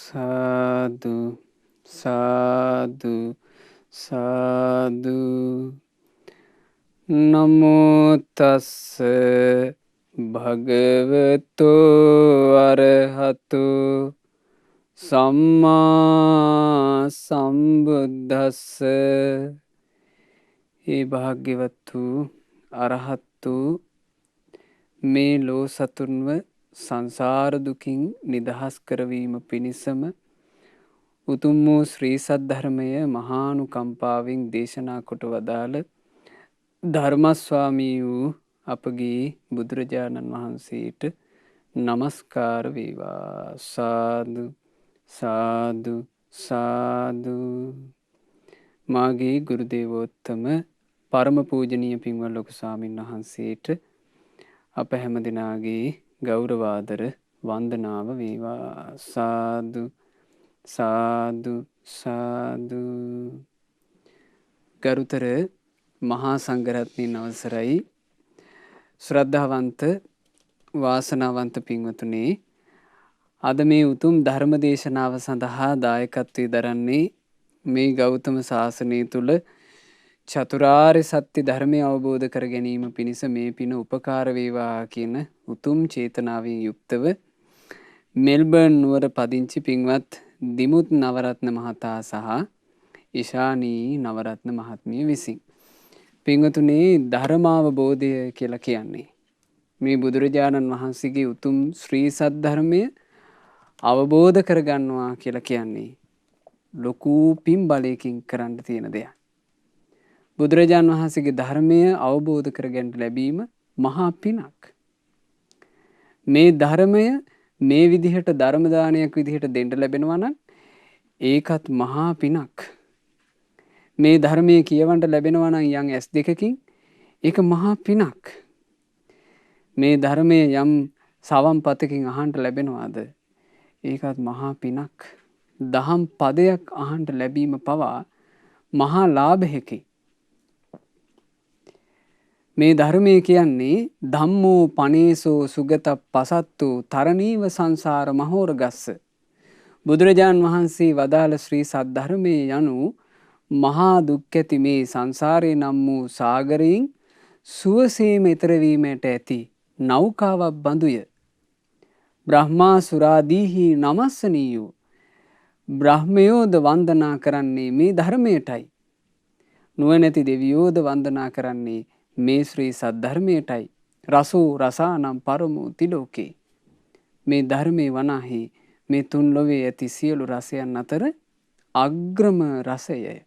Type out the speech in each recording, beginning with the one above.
සාදු සාදු සාදු නමෝ තස්ස භගවතෝ අරහතු සම්මා සම්බුද්දස්ස. ඒ භාග්‍යවත් වූ අරහත්තු මේ ලෝ සතුන්ව සංසාර දුකින් නිදහස් කරවීම පිණිසම උතුම් වූ ශ්‍රී සද්ධර්මය මහානුකම්පාවෙන් දේශනා කොට වදාළ ධර්මස්වාමී වූ අපගේ බුදුරජාණන් වහන්සේට නමස්කාර වේවා. සාදු සාදු සාදු. මාගේ ගුරු දේවෝත්තම පරම පූජනීය පින්වත් ලොකු ස්වාමීන් වහන්සේට අප හැම දෙනාගේ ගෞරවාදර වන්දනාව වේවා. සාදු සාදු සාදු. ගරුතර මහා සංඝරත්නයන් අවසරයි, ශ්‍රද්ධාවන්ත වාසනාවන්ත පින්වතුනේ, අද මේ උතුම් ධර්ම දේශනාව සඳහා දායකත්වය දරන්නේ මේ ගෞතම ශාසනය තුළ චතුරාර්ය සත්‍ය ධර්මය අවබෝධ කර ගැනීම පිණිස මේ පින උපකාර වේවා කියන උතුම් චේතනාවෙන් යුක්තව මෙල්බර්න් නුවර පදිංචි පින්වත් දිමුත් නවරත්න මහතා සහ ඉශානී නවරත්න මහත්මිය විසින්. පින්වතුනේ, ධර්මාවබෝධය කියලා කියන්නේ මේ බුදුරජාණන් වහන්සේගේ උතුම් ශ්‍රී සද්ධර්මය අවබෝධ කරගන්නවා කියලා කියන්නේ ලොකු පින් බලයකින් කරන්න තියෙන දෙයක්. බුදුරජාණන් වහන්සේගේ ධර්මය අවබෝධ කරගන්න ලැබීම මහා පිනක්. මේ ධර්මය මේ විදිහට ධර්ම දානයක් විදිහට දෙන්න ලැබෙනවා නම් ඒකත් මහා පිනක්. මේ ධර්මයේ කියවන්න ලැබෙනවා නම් යම් S2කින් ඒක මහා පිනක්. මේ ධර්මයේ යම් සවම් පතකින් අහන්න ලැබෙනවාද ඒකත් මහා පිනක්. දහම් පදයක් අහන්න ලැබීම පවා මහා ලාභයකි. මේ ධර්මය කියන්නේ ධම්මෝ පනේසෝ සුගත පසත්තු තරණීව සංසාර මහෝරගස්ස. බුදුරජාන් වහන්සේ වදාළ ශ්‍රී සද්ධර්මයේ යනු මහා දුක් ඇති මේ සංසාරේ නම් වූ සාගරයෙන් සුවසේම ඈතරවීමට ඇති නෞකාවක් බඳුය. බ්‍රහ්මාසුරාදීහි නමස්සනීයෝ. බ්‍රහ්මයෝද වන්දනා කරන්නේ මේ ධර්මයටයි. නුවණැති දෙවියෝද වන්දනා කරන්නේ මේ ශ්‍රී සද්ධර්මයටයි. රසෝ රසානම් පරමෝ තිලෝකේ. මේ ධර්මයේ වනාහි මේ තුන් ලොවේ ඇති සියලු රසයන් අතර අග්‍රම රසයය.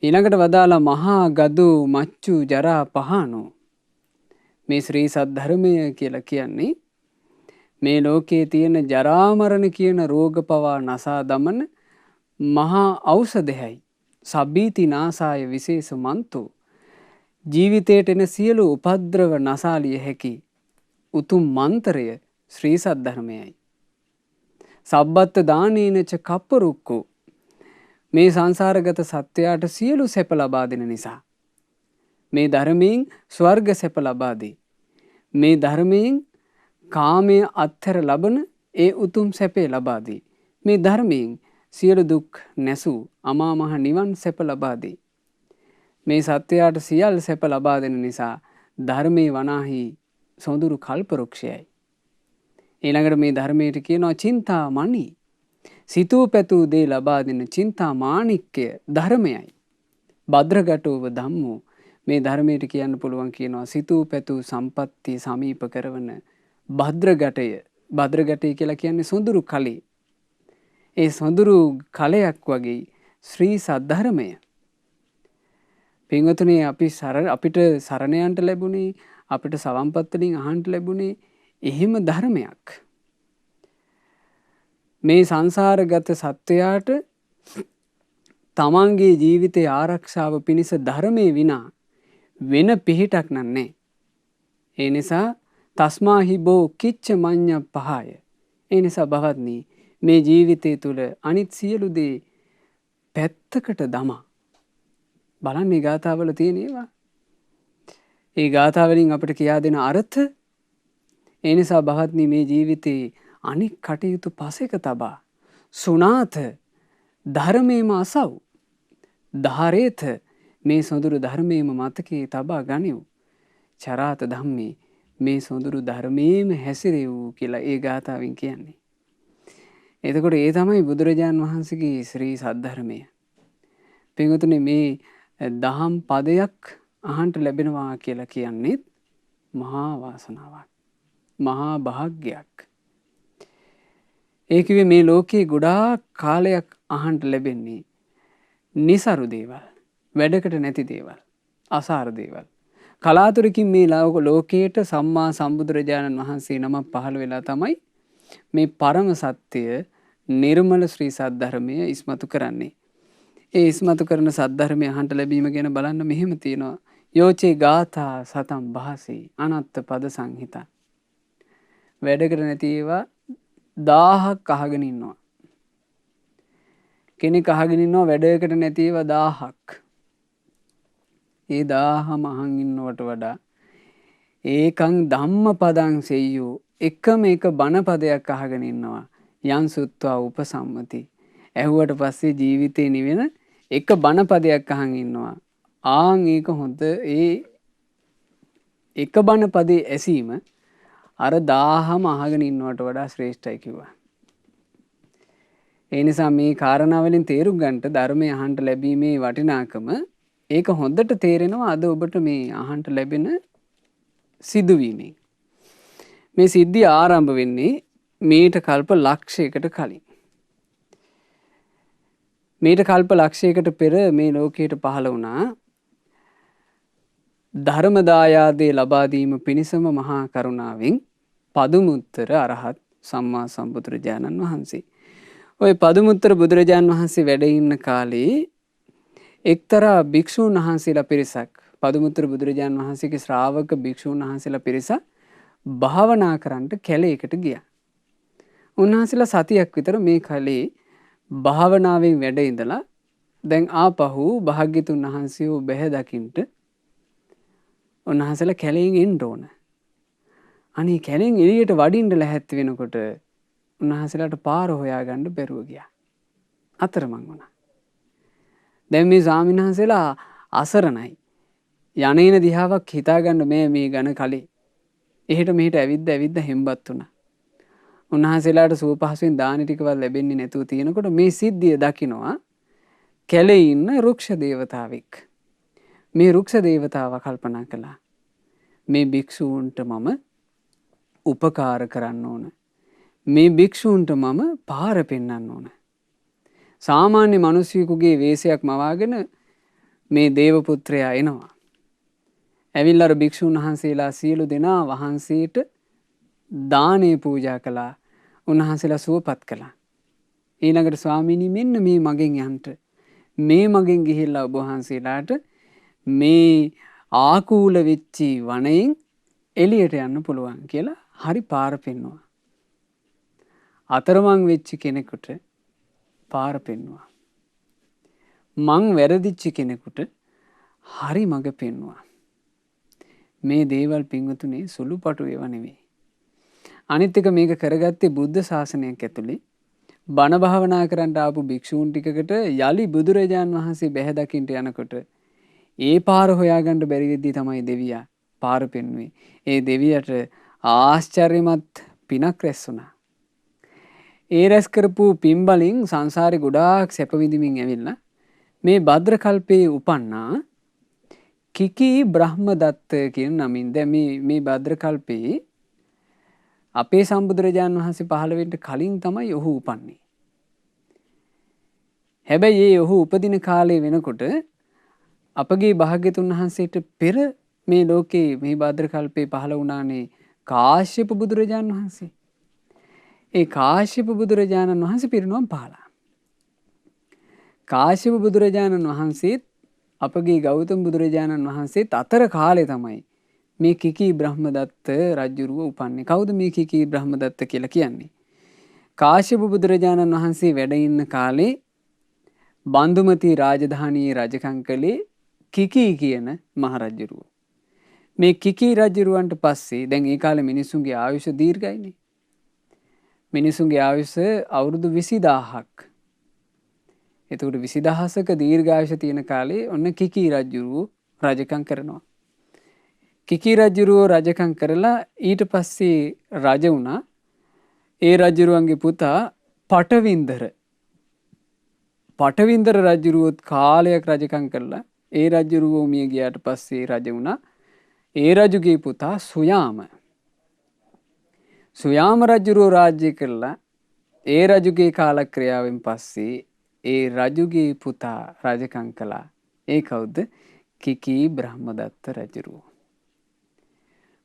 ඊළඟට වදාලා මහා ගදු මච්චු ජරා පහනෝ. මේ ශ්‍රී සද්ධර්මය කියලා කියන්නේ මේ ලෝකයේ තියෙන ජරා මරණ කියන රෝග පවා නසා දමන මහා ඖෂධයයි. සබ්බීති නාසාය විශේෂ මන්තෝ. ජීවිතයට එන සියලු උපද්‍රව නසාලිය හැකි උතුම් මන්තරය ශ්‍රී සද්ධර්මයයි. සබ්බත්ත දානේනච කප්පරුක්කෝ. මේ සංසාරගත සත්වයාට සියලු සැප ලබා දෙන නිසා මේ ධර්මයෙන් ස්වර්ග සැප ලබා දෙයි. මේ ධර්මයෙන් කාමය අත්හැර ලබන ඒ උතුම් සැපේ ලබා දෙයි. මේ ධර්මයෙන් සියලු දුක් නැසූ අමා මහ නිවන් සැප ලබා දෙයි. මේ සත්වයාට සියල් සැප ලබා දෙන නිසා ධර්මයේ වනාහි සොඳුරු කල්පවෘක්ෂයයි. ඊළඟට මේ ධර්මයට කියනවා චින්තාමණි. සිතූ පැතූ දේ ලබා දෙන චින්තා මාණික්කය ධර්මයයි. භද්‍රගටෝව ධම්මෝ. මේ ධර්මයට කියන්න පුළුවන් කියනවා සිතූ පැතූ සම්පත්තිය සමීප කරවන භද්‍රගටය. භද්‍රගටය කියලා කියන්නේ සොඳුරු කලේ. ඒ සොඳුරු කලයක් වගේ ශ්‍රී සද්ධර්මය. පින්වතුනේ, අපිට සරණයන්ට ලැබුණේ, අපිට සවම්පත් වලින් අහන්න ලැබුණේ එහෙම ධර්මයක්. මේ සංසාරගත සත්වයාට තමන්ගේ ජීවිතයේ ආරක්ෂාව පිණිස ධර්මයේ විනා වෙන පිහිටක් නැහැ. ඒ නිසා තස්මා හිබෝ කිච්ච මඤ්ඤ පහය. ඒ නිසා බවත්නි, මේ ජීවිතය තුළ අනිත් සියලු දේ පැත්තකට දමා බලන්න මේ ගාථාවල තියෙන ඒවා. ඒ ගාථාවලින් අපිට කියා දෙන අර්ථ. ඒ නිසා බවත්නි, මේ ජීවිතේ අනික් කටයුතු පසෙක තබා සුනාත ධර්මයේම අසව්. ධාරේත මේ සොඳුරු ධර්මයේම මතකයේ තබා ගනිව්. චරාත ධම්මේ මේ සොඳුරු ධර්මයේම හැසිරෙව් කියලා ඒ ගාථාවෙන් කියන්නේ. එතකොට ඒ තමයි බුදුරජාණන් වහන්සේගේ ශ්‍රී සද්ධර්මය. පින්වතුනි මේ දහම් පදයක් අහන්ට ලැබෙනවා කියලා කියන්නේත් මහා වාසනාවක්. මහා භාග්‍යයක්. ඒ කිව්වේ මේ ලෝකේ ගොඩාක් කාලයක් අහන්ට ලැබෙන්නේ නිසරු දේවල්, වැඩකට නැති දේවල්, අසාර දේවල්. කලාතුරකින් මේ ලෝකයට සම්මා සම්බුදුරජාණන් වහන්සේ නමක් පහළ වෙලා තමයි මේ පරම සත්‍යය නිර්මල ශ්‍රී සද්ධර්මය ඉස්මතු කරන්නේ. ඒ ඉස්මතු කරන සද්ධර්මය අහන්ට ලැබීම ගැන බලන්න මෙහෙම තියෙනවා. යෝචේ ගාථා සතම් භාසී අනත්ත පද සංහිතා. වැඩකට නැති ඒවා 1000ක් අහගෙන ඉන්නවා. කෙනෙක් අහගෙන ඉන්නවා වැඩකට නැති ඒවා 1000ක්. ඒ 1000ම අහන් ඉන්නවට වඩා ඒකං ධම්මපදං සෙය්‍යෝ එකම එක බණ පදයක් අහගෙන ඉන්නවා. යන් සුත්වා උපසම්මති. ඇහුවට පස්සේ ජීවිතේ නිවෙන එක බණ පදයක් අහන් ඉන්නවා. ආන් ඒක හොඳ ඒ එක බණ පදේ ඇසීම අර 1000ම අහගෙන ඉන්නවට වඩා ශ්‍රේෂ්ඨයි කිව්වා. ඒ නිසා මේ කාරණාවලින් තේරුම් ගන්නට ධර්මය අහන්ට ලැබීමේ වටිනාකම ඒක හොඳට තේරෙනවා අද ඔබට මේ අහන්ට ලැබෙන සිදුවීමෙන්. මේ සිද්ධිය ආරම්භ වෙන්නේ මීට කල්ප ලක්ෂයකට කලින්. මීට කල්ප ලක්ෂයකට පෙර මේ ලෝකයට පහළ වුණා ධර්ම දායාදේ ලබා දීම පිණිසම මහා කරුණාවෙන් පදුමුත්තර අරහත් සම්මා සම්බුදුරජාණන් වහන්සේ. ওই පදුමුත්තර බුදුරජාණන් වහන්සේ වැඩ ඉන්න කාලේ එක්තරා භික්ෂූන් වහන්සේලා පිරිසක් පදුමුත්තර බුදුරජාණන් වහන්සේගේ ශ්‍රාවක භික්ෂූන් වහන්සේලා පිරිසක් භාවනා කරන්නට කැලේකට ගියා. උන්වහන්සේලා සතියක් විතර මේ කලේ භාවනාවෙන් වැඩ ඉඳලා දැන් ආපහු භාග්‍යතුන් වහන්සේ බැහැ දකින්ට උන්වහන්සේලා කැලෙන් එන්න ඕන. අනේ කැලෙන් එළියට වඩින්න ලැහැත් වෙනකොට උන්වහන්සේලාට පාර හොයාගන්න බැරුව ගියා. අතරමං වුණා. දැන් මේ ස්වාමීන් වහන්සේලා අසරණයි. යන්නේන දිහාවක් හිතාගන්න මේ ඝන කලේ. එහෙට මෙහෙට ඇවිද්ද හෙම්බත් වුණා. උන්වහන්සේලාට සුව පහසුවෙන් දානි ටිකවත් ලැබෙන්නේ නැතුව තියෙනකොට මේ සිද්ධිය දකිනවා කැලේ ඉන්න රුක්ෂ දේවතාවෙක්. මේ රුක්ෂ දේවතාව කල්පනා කළා මේ භික්ෂූන්ට මම උපකාර කරන්න ඕන. මේ භික්ෂූන්ට මම පාර පෙන්වන්න ඕන. සාමාන්‍ය මිනිසෙකුගේ වේශයක් මවාගෙන මේ දේව පුත්‍රයා එනවා. ඇවිල්ලා අර භික්ෂුන් වහන්සේලා සියලු දෙනා වහන්සේට දානේ පූජා කළා. උන්වහන්සේලා සුවපත් කළා. ඊළඟට ස්වාමීනි මෙන්න මේ මගෙන් යන්න. මේ මගෙන් ගිහිල්ලා ඔබ වහන්සේලාට මේ ආකූල වෙච්චි වනයෙන් එළියට යන්න පුළුවන් කියලා හරි පාර පෙන්නවා. අතරමං වෙච්ච කෙනෙකුට පාර පෙන්නවා. මං වැරදිච්ච කෙනෙකුට හරි මඟ පෙන්නවා. මේ දේවල් පින්වතුනේ සුළුපටු ඒවා නෙවෙයි. අනිත් එක මේක කරගත්තේ බුද්ධ ශාසනයක් ඇතුලේ බණ භාවනා කරන්න ආපු භික්ෂූන් ටිකකට යලි බුදුරජාන් වහන්සේ බැහැ දකින්න යනකොට ඒ පාර හොයාගන්න බැරි වෙද්දී තමයි දෙවියා පාර පෙන්වුවේ. ඒ දෙවියට ආශ්චර්යමත් පිනක් රැස් වුණා. ඒ රැස් කරපු පින් බලෙන් සංසාරේ ගොඩාක් සැප විඳින්මින් ඇවිල්ලා මේ භද්‍ර කල්පයේ උපන්නා කිකී බ්‍රහ්මදත්ත කියන නමින් දැන් මේ භද්‍ර කල්පයේ අපේ සම්බුදුරජාණන් වහන්සේ පහළ වෙන්න කලින් තමයි ඔහු උපන්නේ. හැබැයි ඒ ඔහු උපදින කාලේ වෙනකොට අපගේ භාග්‍යතුන් වහන්සේට පෙර මේ ලෝකේ මේ භද්‍ර කල්පේ පහළ වුණානේ කාශ්‍යප බුදුරජාණන් වහන්සේ. ඒ කාශ්‍යප බුදුරජාණන් වහන්සේ පිරිනොම් පාලා. කාශ්‍යප බුදුරජාණන් වහන්සේත් අපගේ ගෞතම බුදුරජාණන් වහන්සේත් අතර කාලේ තමයි මේ කිකී බ්‍රහ්මදත්ත රජුරුව උපන්නේ. කවුද මේ කිකී බ්‍රහ්මදත්ත කියලා කියන්නේ? කාශ්‍යප බුදුරජාණන් වහන්සේ වැඩ ඉන්න කාලේ බන්දුමති රාජධානියේ රජකම් කළේ කිකී කියන මහරජුරුව. මේ කිකී රජුරුවන්ට පස්සේ දැන් ඒ කාලේ මිනිසුන්ගේ ආයුෂ දීර්ඝයිනේ. මිනිසුන්ගේ ආයුෂ අවුරුදු 20000ක්. එතකොට 20000ක දීර්ඝායුෂ තියෙන කාලේ ඔන්න කිකී රජුරුව රජකම් කරනවා. කිකී රජුරුව රජකම් කරලා ඊට පස්සේ රජ වුණා. ඒ රජුරුවන්ගේ පුතා පටවින්දර. පටවින්දර රජුරුවත් කාලයක් රජකම් කරලා ඒ රජුරුව මිය ගියාට පස්සේ රජ වුණා. ඒ රජුගේ පුතා සුයාම. සුයාම රජුරුව රාජ්‍ය කරලා ඒ රජුගේ කාලක්‍රියාවෙන් පස්සේ ඒ රජුගේ පුතා රජකම් කළා. ඒ කවුද? කිකී බ්‍රහ්මදත්ත රජුරුව.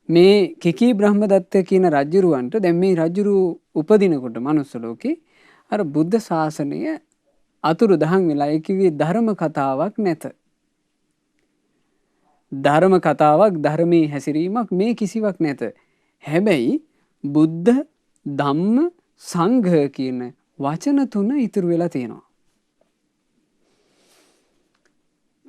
මේ කිකී බ්‍රහ්මදත්ත කියන රජුරුවන්ට දැන් මේ රජුරුව උපදිනකොට මනුස්ස ලෝකේ අර බුද්ධ ශාසනය අතුරුදහන් වෙලා ඒ කිව්වේ ධර්ම කතාවක් නැත. ධර්ම කතාවක් ධර්මයේ හැසිරීමක් මේ කිසිවක් නැත. හැබැයි බුද්ධ ධම්ම සංඝ කියන වචන තුන ඉතුරු වෙලා තියෙනවා.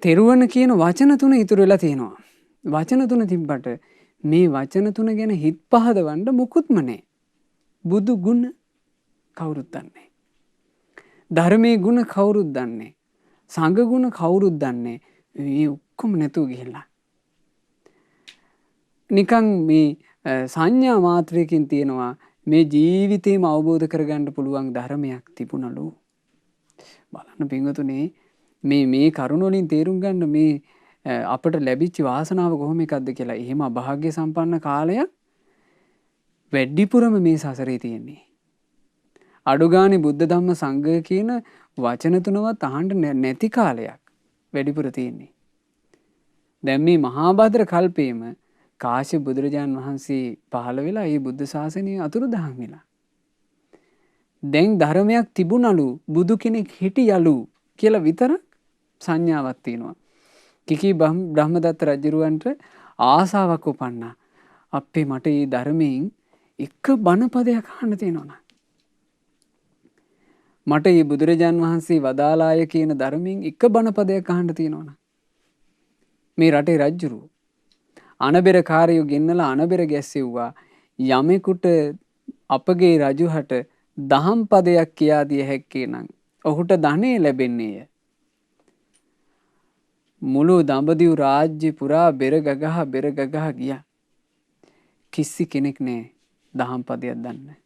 තෙරුවන් කියන වචන තුන ඉතුරු වෙලා තියෙනවා. වචන තුන තිබ්බට මේ වචන තුන ගැන හිත් පහදවන්න මොකුත්ම නැහැ. බුදු ගුණ කවුරුත් දන්නේ. ධර්මයේ ගුණ කවුරුත් දන්නේ. සංඝ ගුණ කවුරුත් දන්නේ. මේ ඔක්කොම නැතුව ගිහිල්ලා. නිකන් මේ සංඥා මාත්‍රයකින් තියෙනවා මේ ජීවිතේම අවබෝධ කරගන්න පුළුවන් ධර්මයක් තිබුණලු. බලන්න පින්වතුනි මේ කරුණ වලින් තේරුම් ගන්න මේ අපට ලැබිච්ච වාසනාව කොහොම එකක්ද කියලා. එහෙම අභාග්‍ය සම්පන්න කාලයක් වැඩිපුරම මේ සසරේ තියෙන්නේ. අඩුගානේ බුද්ධ ධම්ම සංඝ කියන වචන තුනවත් අහන්න නැති කාලයක් වැඩිපුර තියෙන්නේ. දැන් මේ මහා භද්‍ර කල්පේම කාශ්‍යප බුදුරජාන් වහන්සේ පහළ වෙලා මේ බුද්ධ ශාසනය අතුරුදහන් වෙලා. දැන් ධර්මයක් තිබුණලු බුදු කෙනෙක් හිටියලු කියලා විතරක් සංඥාවක් තියෙනවා. කිකී බ්‍රහ්මදත්ත රජුරවන්ට ආසාවක් උපන්නා. අපේ මට මේ ධර්මයෙන් එක බණපදයක් අහන්න තියෙනවා. මට මේ බුදුරජාන් වහන්සේ වදාලාය කියන ධර්මයෙන් එක බණපදයක් අහන්න තියෙනවා. මේ රටේ රජුරු අනබෙර කාර්යෝ ගෙන්නලා අනබෙර ගැස්සෙව්වා. යමෙකුට අපගේ රජුහට දහම් පදයක් කියා දිය හැක්කේ නම් ඔහුට ධනෙ ලැබෙන්නේය. මුළු දඹදිව් රාජ්‍ය පුරා බෙර ගගහ ගියා. කිසි කෙනෙක් නෑ දහම් පදයක් දන්න.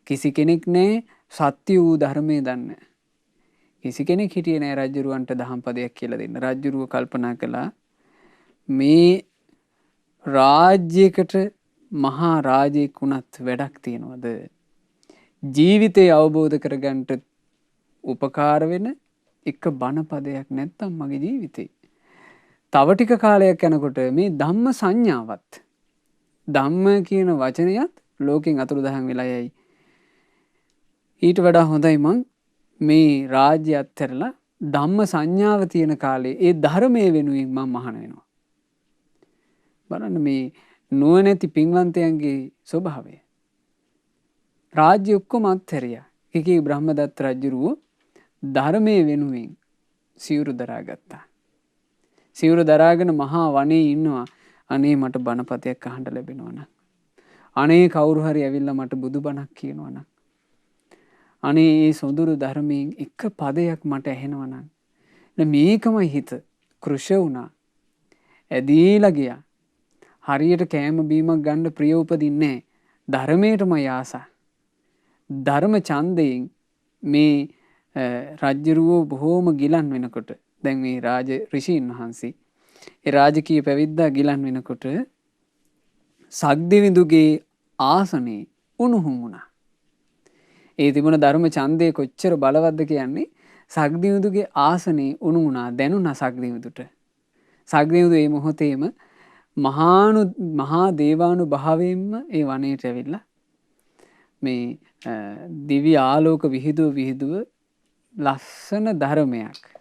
කිසි කෙනෙක් නෑ සත්‍ය වූ ධර්මයේ දන්න. කිසි කෙනෙක් හිටියේ නෑ රජුරවන්ට දහම් පදයක් කියලා දෙන්න. රජුරුව කල්පනා කළා මේ රාජ්‍යයකට මහා රාජයෙක් වුණත් වැඩක් තියනවද? ජීවිතය අවබෝධ කරගන්නට උපකාර වෙන එක බණපදයක් නැත්තම් මගේ ජීවිතේ. තව ටික කාලයක් යනකොට මේ ධම්ම සංඥාවත් ධම්ම කියන වචනයත් ලෝකෙන් අතුරුදහන් වෙලා යයි. ඊට වඩා හොඳයි මං මේ රාජ්‍ය අත්හැරලා ධම්ම සංඥාව තියෙන කාලේ ඒ ධර්මයේ වෙනුවෙන් මම මහාන වෙනවා. බලන්න මේ නුවණැති පින්වන්තයන්ගේ ස්වභාවය. රාජ්‍ය ඔක්කොම අත්හැරියා. කිකී බ්‍රහ්මදත්ත රජුරුව ධර්මයේ වෙනුවෙන් සිවුරු දරාගත්තා. සිවුරු දරාගෙන මහා වනයේ ඉන්නවා. අනේ මට බණපතයක් අහන්න ලැබෙනවා නම්. අනේ කවුරු හරි ඇවිල්ලා මට බුදුබණක් කියනවා නම්. අනේ මේ සොඳුරු ධර්මයෙන් එක පදයක් මට ඇහෙනවා නම්. මේකමයි හිත කෘෂ වුණා. ඇදීලා ගියා. හරියට කෑම බීමක් ගන්න ප්‍රිය උපදින්නේ නැහැ. ධර්මයටමයි ආසා. ධර්ම ඡන්දයෙන් මේ රජ්ජුරුවෝ බොහෝම ගිලන් වෙනකොට දැන් මේ රාජ ඍෂීන් වහන්සේ ඒ රාජකීය පැවිද්දා ගිලන් වෙනකොට සක්දිවිඳුගේ ආසනේ උණුහුම් වුණා. ඒ තිබුණ ධර්ම ඡන්දේ කොච්චර බලවත්ද කියන්නේ සක්දිවිඳුගේ ආසනේ උණු වුණා. දැනුණා සක්දිවිඳුට. සක්දිවිඳු මේ මොහොතේම මහා දේවානු භාවයෙන්ම ඒ වනයේට ඇවිල්ලා මේ දිව්‍ය ආලෝක විහිදුව ලස්සන ධර්මයක්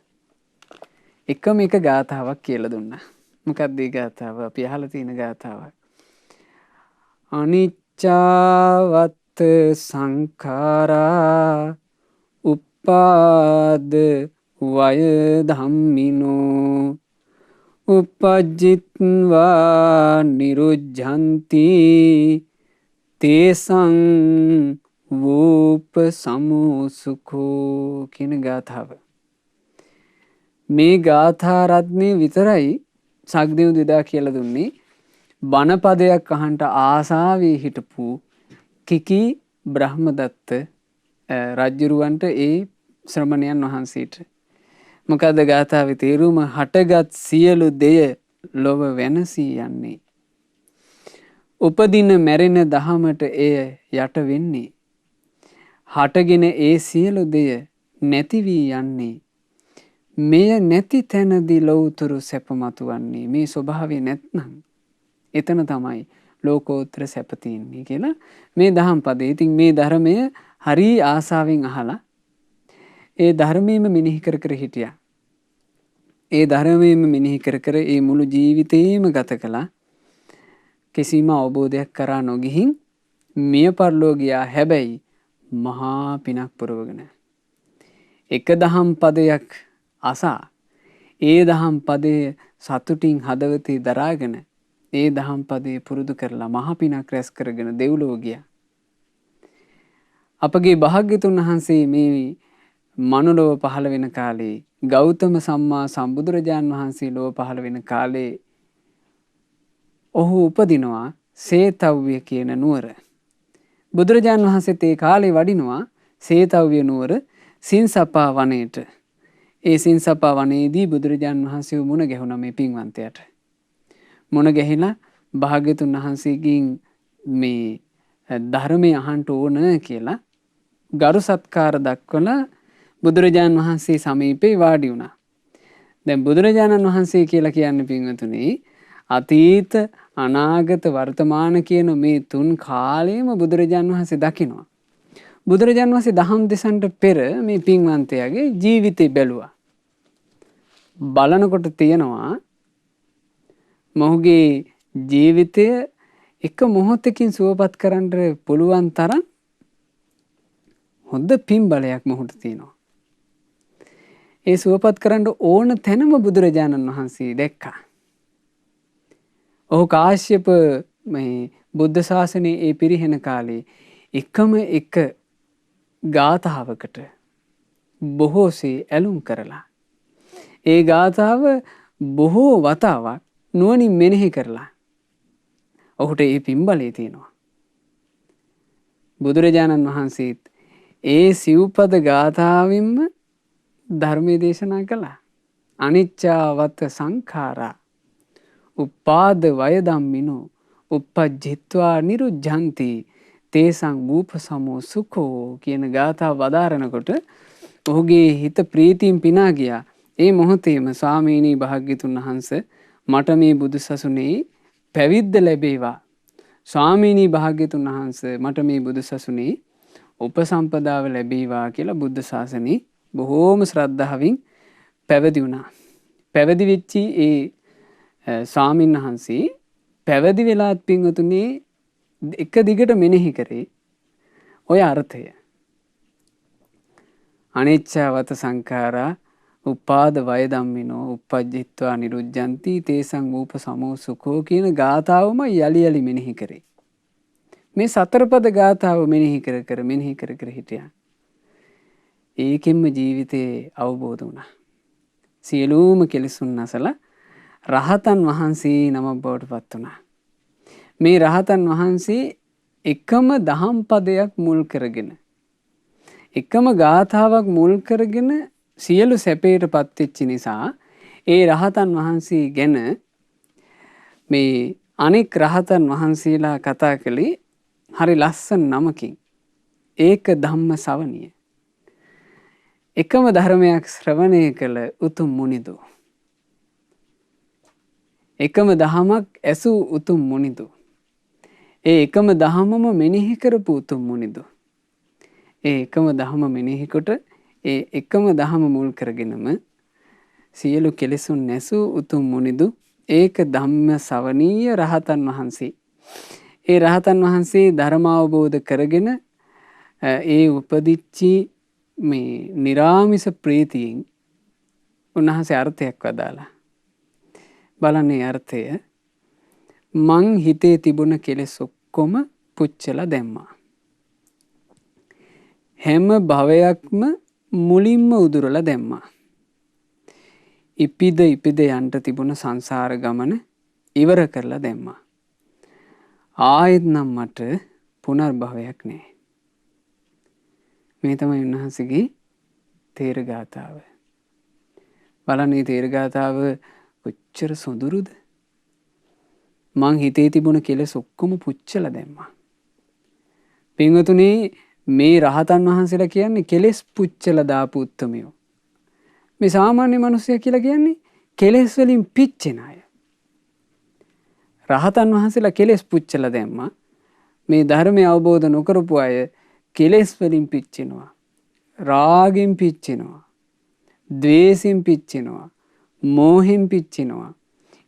එකම එක ගාථාවක් කියලා දුන්නා. මොකක්ද මේ ගාථාව? අපි අහලා තියෙන ගාථාවක්. අනිච්චවත්ත සංඛාරා උපාද වය ධම්මිනෝ උපජ්ජිත්වා නිරුද්ධಂತಿ තේසං වූප සමුසුකෝ කියන ගාථාව. මේ ගාථා රත්නය විතරයි සක්දෙව් දෙදා කියලා දුන්නේ බණපදයක් අහන්ට ආසාවී හිටපු කිකී බ්‍රහ්මදත්ත රජ්ජුරුවන්ට ඒ ශ්‍රමණයන් වහන්සේට. මොකද ගාථාවේ තේරුම හටගත් සියලු දෙය ලොව වෙනසී යන්නේ. උපදින මැරෙන දහමට එය යට වෙන්නේ. හටගෙන ඒ සියලු දෙය නැති වී යන්නේ. මෙය නැති තැනදී ලෞතුරු සැප මතුවන්නේ. මේ ස්වභාවය නැත්නම් එතන තමයි ලෝකෝත්තර සැප තියෙන්නේ කියලා මේ දහම් පදේ. ඉතින් මේ ධර්මය හරි ආසාවෙන් අහලා ඒ ධර්මයේම මෙනෙහි කර කර හිටියා. ඒ ධර්මයේම මෙනෙහි කර කර ඒ මුළු ජීවිතේම ගත කළා. කිසිම අවබෝධයක් කරා නොගිහින් මිය පරලෝ ගියා. හැබැයි මහා පිනක් පුරවගෙන එක දහම් පදයක් අසා ඒ දහම් පදය සතුටින් හදවතේ දරාගෙන ඒ දහම් පදේ පුරුදු කරලා මහා පිනක් රැස් කරගෙන දෙව්ලොව ගියා. අපගේ භාග්‍යතුන් වහන්සේ මේ මනුලොව පහළ වෙන කාලේ ගෞතම සම්මා සම්බුදුරජාන් වහන්සේ ලොව පහළ වෙන කාලේ ඔහු උපදිනවා සේතව්‍ය කියන නුවර. බුදුරජාන් වහන්සේත් ඒ කාලේ වඩිනවා සේතව්‍ය නුවර සින්සපා වනයේට. ඒ සින්සපා වනයේදී බුදුරජාන් වහන්සේ මුණ ගැහුණා මේ පින්වන්තයාට. මුණ ගැහිලා භාග්‍යතුන් වහන්සේගෙන් මේ ධර්මය අහන්න ඕන කියලා ගරු සත්කාර දක්වලා බුදුරජාන් වහන්සේ සමීපේ වාඩි වුණා. දැන් බුදුරජාණන් වහන්සේ කියලා කියන්නේ පින්වතුනි අතීත අනාගත වර්තමාන කියන මේ තුන් කාලෙම බුදුරජාන් වහන්සේ දකිනවා. බුදුරජාන් වහන්සේ දහම් දෙසන්ට පෙර මේ පින්වන්තයාගේ ජීවිතේ බැලුවා. බලනකොට තියෙනවා මොහුගේ ජීවිතය එක මොහොතකින් සුවපත් කරන්න පුළුවන් තරම් හොඳ පින්බලයක් මොහුට තියෙනවා. ඒ සුවපත් කරන්න ඕන තැනම බුදුරජාණන් වහන්සේ දැක්කා. ඔහු කාශ්‍යප මේ බුද්ධ ශාසනයේ ඒ පිරිහෙන කාලේ එකම එක ගාථාවකට බොහෝසේ ඇලුම් කරලා ඒ ගාථාව බොහෝ වතාවක් නුවණින් මෙනෙහි කරලා ඔහුට ඒ පින්බලය තියෙනවා. බුදුරජාණන් වහන්සේත් ඒ සිව්පද ගාථාවෙන්ම ධර්මයේ දේශනා කළා. අනිච්චවත සංඛාරා උපාද වය ධම්මිනෝ uppajjitva niruddhanti තේසං වූපසමෝ සුඛෝ කියන ගාථාව වදාරනකොට ඔහුගේ හිත ප්‍රීතියෙන් පිනා ගියා. ඒ මොහොතේම ස්වාමීනි භාග්‍යතුන් වහන්සේ මට මේ බුදුසසුනේ පැවිද්ද ලැබේවා. ස්වාමීනි භාග්‍යතුන් වහන්සේ මට මේ බුදුසසුනේ උපසම්පදාව ලැබේවා කියලා බුද්ධ ශාසනේ බොහෝම ශ්‍රද්ධාවෙන් පැවිදි වුණා. පැවිදි වෙච්චි ඒ ස්වාමීන් වහන්සේ පැවිදි වෙලාත් පින්වතුනේ එක දිගට මෙනෙහි කරේ ඔය අර්ථය. අනිච්චවත සංඛාරා උපාද වය ධම්මිනෝ uppajjitva niruddhanti තේසං වූපසමෝ සුඛෝ කියන ගාථාවම යලි යලි මෙනෙහි කරේ. මේ සතරපද ගාථාව මෙනෙහි කර කර හිටියා. ඒකෙන්ම ජීවිතේ අවබෝධ වුණා. සියලුම කෙලෙසුන් නැසලා රහතන් වහන්සේ නමක් බවට පත් වුණා. මේ රහතන් වහන්සේ එකම දහම් පදයක් මුල් කරගෙන එකම ගාථාවක් මුල් කරගෙන සියලු සැපයට පත්වෙච්ච නිසා ඒ රහතන් වහන්සේ ගැන මේ අනෙක් රහතන් වහන්සේලා කතා කළේ හරි ලස්සන නමකින්. ඒක ධම්ම ශ්‍රවණිය. එකම ධර්මයක් ශ්‍රවණය කළ උතුම් මුනිදු. එකම දහමක් ඇසූ උතුම් මුනිදු. ඒ එකම දහමම මෙනෙහි කරපු උතුම් මුනිදු. ඒ එකම දහම මෙනෙහි කොට ඒ එකම දහම මුල් කරගෙනම සියලු කෙලෙසුන් නැසූ උතුම් මුනිදු ඒක ධම්ම ශ්‍රවණීය රහතන් වහන්සේ. ඒ රහතන් වහන්සේ ධර්ම අවබෝධ කරගෙන ඒ උපදිච්චි මේ නිරාමිස ප්‍රීතියෙන් උන්වහන්සේ අර්ථයක් වදාලා. බලන්නේ අර්ථය මං හිතේ තිබුණ කෙලෙස් ඔක්කොම පුච්චලා දැම්මා. හැම භවයක්ම මුලින්ම උදුරලා දැම්මා. ඉපිද යන්න තිබුණ සංසාර ගමන ඉවර කරලා දැම්මා. ආයෙත් නම් මට පුනර්භවයක් නෑ. මේ තමයි උන්වහන්සේගේ තේරගාථාව. බලන්න මේ තේරගාථාව කොච්චර සොඳුරුද? මං හිතේ තිබුණ කෙලෙස් ඔක්කොම පුච්චලා දැම්මා. පින්වතුනි, මේ රහතන් වහන්සේලා කියන්නේ කෙලෙස් පුච්චලා දාපු උත්තමයෝ. මේ සාමාන්‍ය මිනිස්සයා කියලා කියන්නේ කෙලෙස් වලින් පිච්චෙන අය. රහතන් වහන්සේලා කෙලෙස් පුච්චලා දැම්මා. මේ ධර්මය අවබෝධ නොකරපු අය කෙලෙස් වලින් පිච්චෙනවා. රාගෙන් පිච්චෙනවා. ද්වේෂෙන් පිච්චෙනවා. මෝහෙන් පිච්චෙනවා.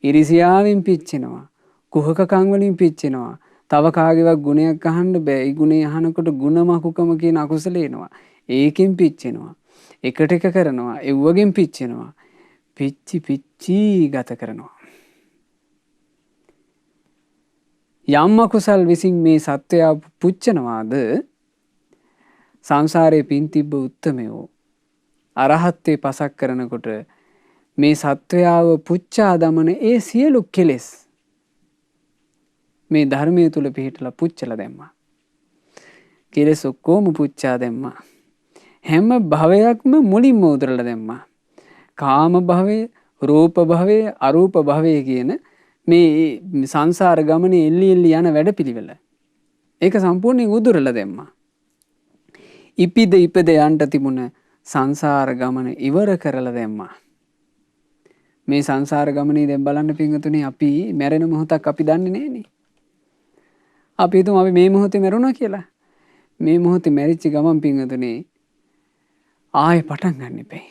ඉරිසියාවෙන් පිච්චෙනවා. කුහකකම් වලින් පිච්චෙනවා. තව කාගේවත් ගුණයක් අහන්න බෑ. ඒ ගුණේ අහනකොට ගුණමකුකම කියන අකුසල එනවා. ඒකෙන් පිච්චෙනවා. එකට එක කරනවා. එව්වගෙන් පිච්චෙනවා. පිච්චි ගත කරනවා. යම් අකුසල් විසින් මේ සත්වයා පුච්චනවාද සංසාරේ පින් තිබ්බ උත්තමයෝ අරහත්ත්වේ පසක් කරනකොට මේ සත්වයාව පුච්චා දමන ඒ සියලු කෙලෙස් මේ ධර්මයේ තුල පිහිටලා පුච්චලා දැම්මා. කෙලෙස් ඔක්කොම පුච්චා දැම්මා. හැම භවයක්ම මුලින්ම උදරලා දැම්මා. කාම භවය, රූප භවය, අරූප භවය කියන මේ සංසාර ගමනේ එල්ලි යන වැඩපිළිවෙල. ඒක සම්පූර්ණයෙන් උදුරලා දැම්මා. ඉපිද යන්න තිබුණ සංසාර ගමන ඉවර කරලා දැම්මා. මේ සංසාර ගමනේ දැන් බලන්න පින්වතුනි, අපි මැරෙන මොහොතක් අපි දන්නේ නැහනේ. අපි හිතමු අපි මේ මොහොතේ මැරුණා කියලා. මේ මොහොතේ මැරිච්ච ගමන් පින්වතුනි ආයෙ පටන් ගන්න එපේ.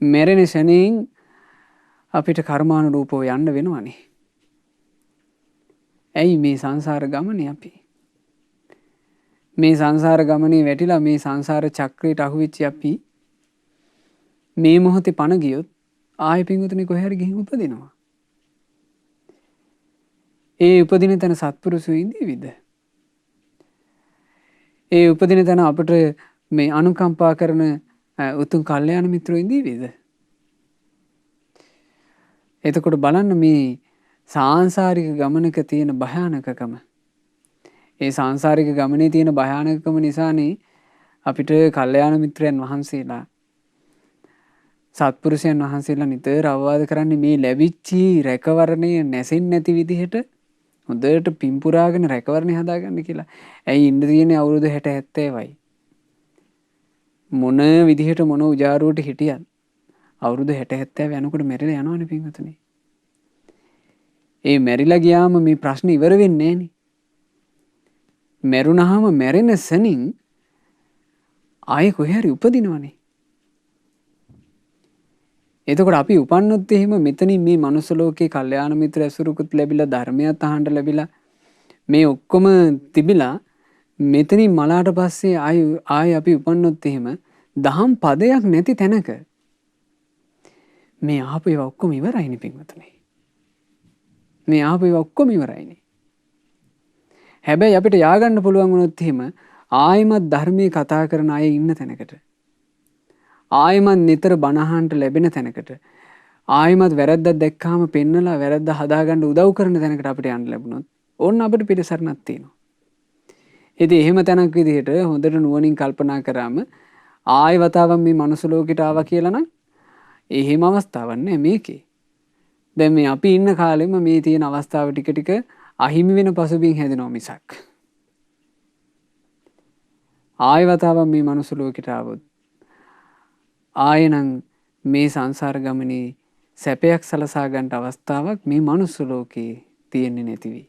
මැරෙන ශරණයෙන් අපිට කර්මානුරූපව යන්න වෙනවනේ. ඇයි මේ සංසාර ගමනේ අපි මේ සංසාර ගමනේ වැටිලා මේ සංසාර චක්‍රයට අහුවෙච්ච අපි මේ මොහොතේ පණ ගියොත් ආයෙ පින්වතුනි කොහේ හරි ගිහින් උපදිනවා. ඒ උපදින තැන සත්පුරුෂු ඉඳීවිද? ඒ උපදින තැන අපට මේ අනුකම්පා කරන උතුම් කල්යාණ මිත්‍රෝ ඉඳීවිද? එතකොට බලන්න මේ සාංශාරික ගමනක තියෙන භයානකකම. ඒ සාංශාරික ගමනේ තියෙන භයානකකම නිසානේ අපිට කල්යාණ මිත්‍රයන් වහන්සේලා, සත්පුරුෂයන් වහන්සේලා නිතර අවවාද කරන්නේ මේ ලැබිච්චි රැකවරණය නැසෙන්නේ නැති විදිහට හොඳට පිම්පුරාගෙන රැකවරණය හදාගන්න කියලා. ඇයි ඉන්න තියෙන්නේ අවුරුදු 60 70යි. මොන විදිහට මොන උජාරුවට හිටියත් අවුරුදු 60 70 යනකොට මැරිලා යනවනේ පින්වතුනි. ඒ මැරිලා ගියාම මේ ප්‍රශ්නේ ඉවර වෙන්නේ නැහනේ. මැරුණාම මැරෙන සනින් ආයෙ කොහේ හරි උපදිනවනේ. එතකොට අපි උපන්නොත් එහෙම මෙතනින් මේ මනුස්ස ලෝකේ කල්යාණ මිත්‍ර ඇසුරුකුත් ලැබිලා ධර්මයක් අහන්න ලැබිලා මේ ඔක්කොම තිබිලා මෙතනින් මලාට පස්සේ ආයෙ අපි උපන්නොත් එහෙම දහම් පදයක් නැති තැනක මේ ආපු ඒවා ඔක්කොම ඉවරයිනේ පින්වතුනි. මේ ආපු ඒවා ඔක්කොම ඉවරයිනේ. හැබැයි අපිට ය아가න්න පුළුවන් වුණොත් එහෙම ආයෙමත් ධර්මයේ කතා කරන අය ඉන්න තැනකට, ආයෙමත් නිතර බණ අහන්න ලැබෙන තැනකට, ආයෙමත් වැරද්දක් දැක්කාම පෙන්නලා වැරද්ද හදාගන්න උදව් කරන තැනකට අපිට යන්න ලැබුණොත් ඕන්න අපිට පිළිසරණක් තියෙනවා. ඉතින් එහෙම තැනක් විදිහට හොඳට නුවණින් කල්පනා කරාම ආයෙ වතාවක් මේ මනුස්ස ලෝකෙට ආවා කියලා නම් එහෙම අවස්ථාවක් නෑ මේකේ. දැන් මේ අපි ඉන්න කාලෙම මේ තියෙන අවස්ථාව ටික ටික අහිමි වෙන පසුබිම් හැදෙනවා මිසක් ආයෙ වතාවක් මේ මනුස්ස ලෝකෙට ආවොත් ආයෙනම් මේ සංසාර ගමනේ සැපයක් සලසා ගන්නට අවස්ථාවක් මේ මනුස්ස ලෝකේ තියෙන්නේ නැති වෙයි.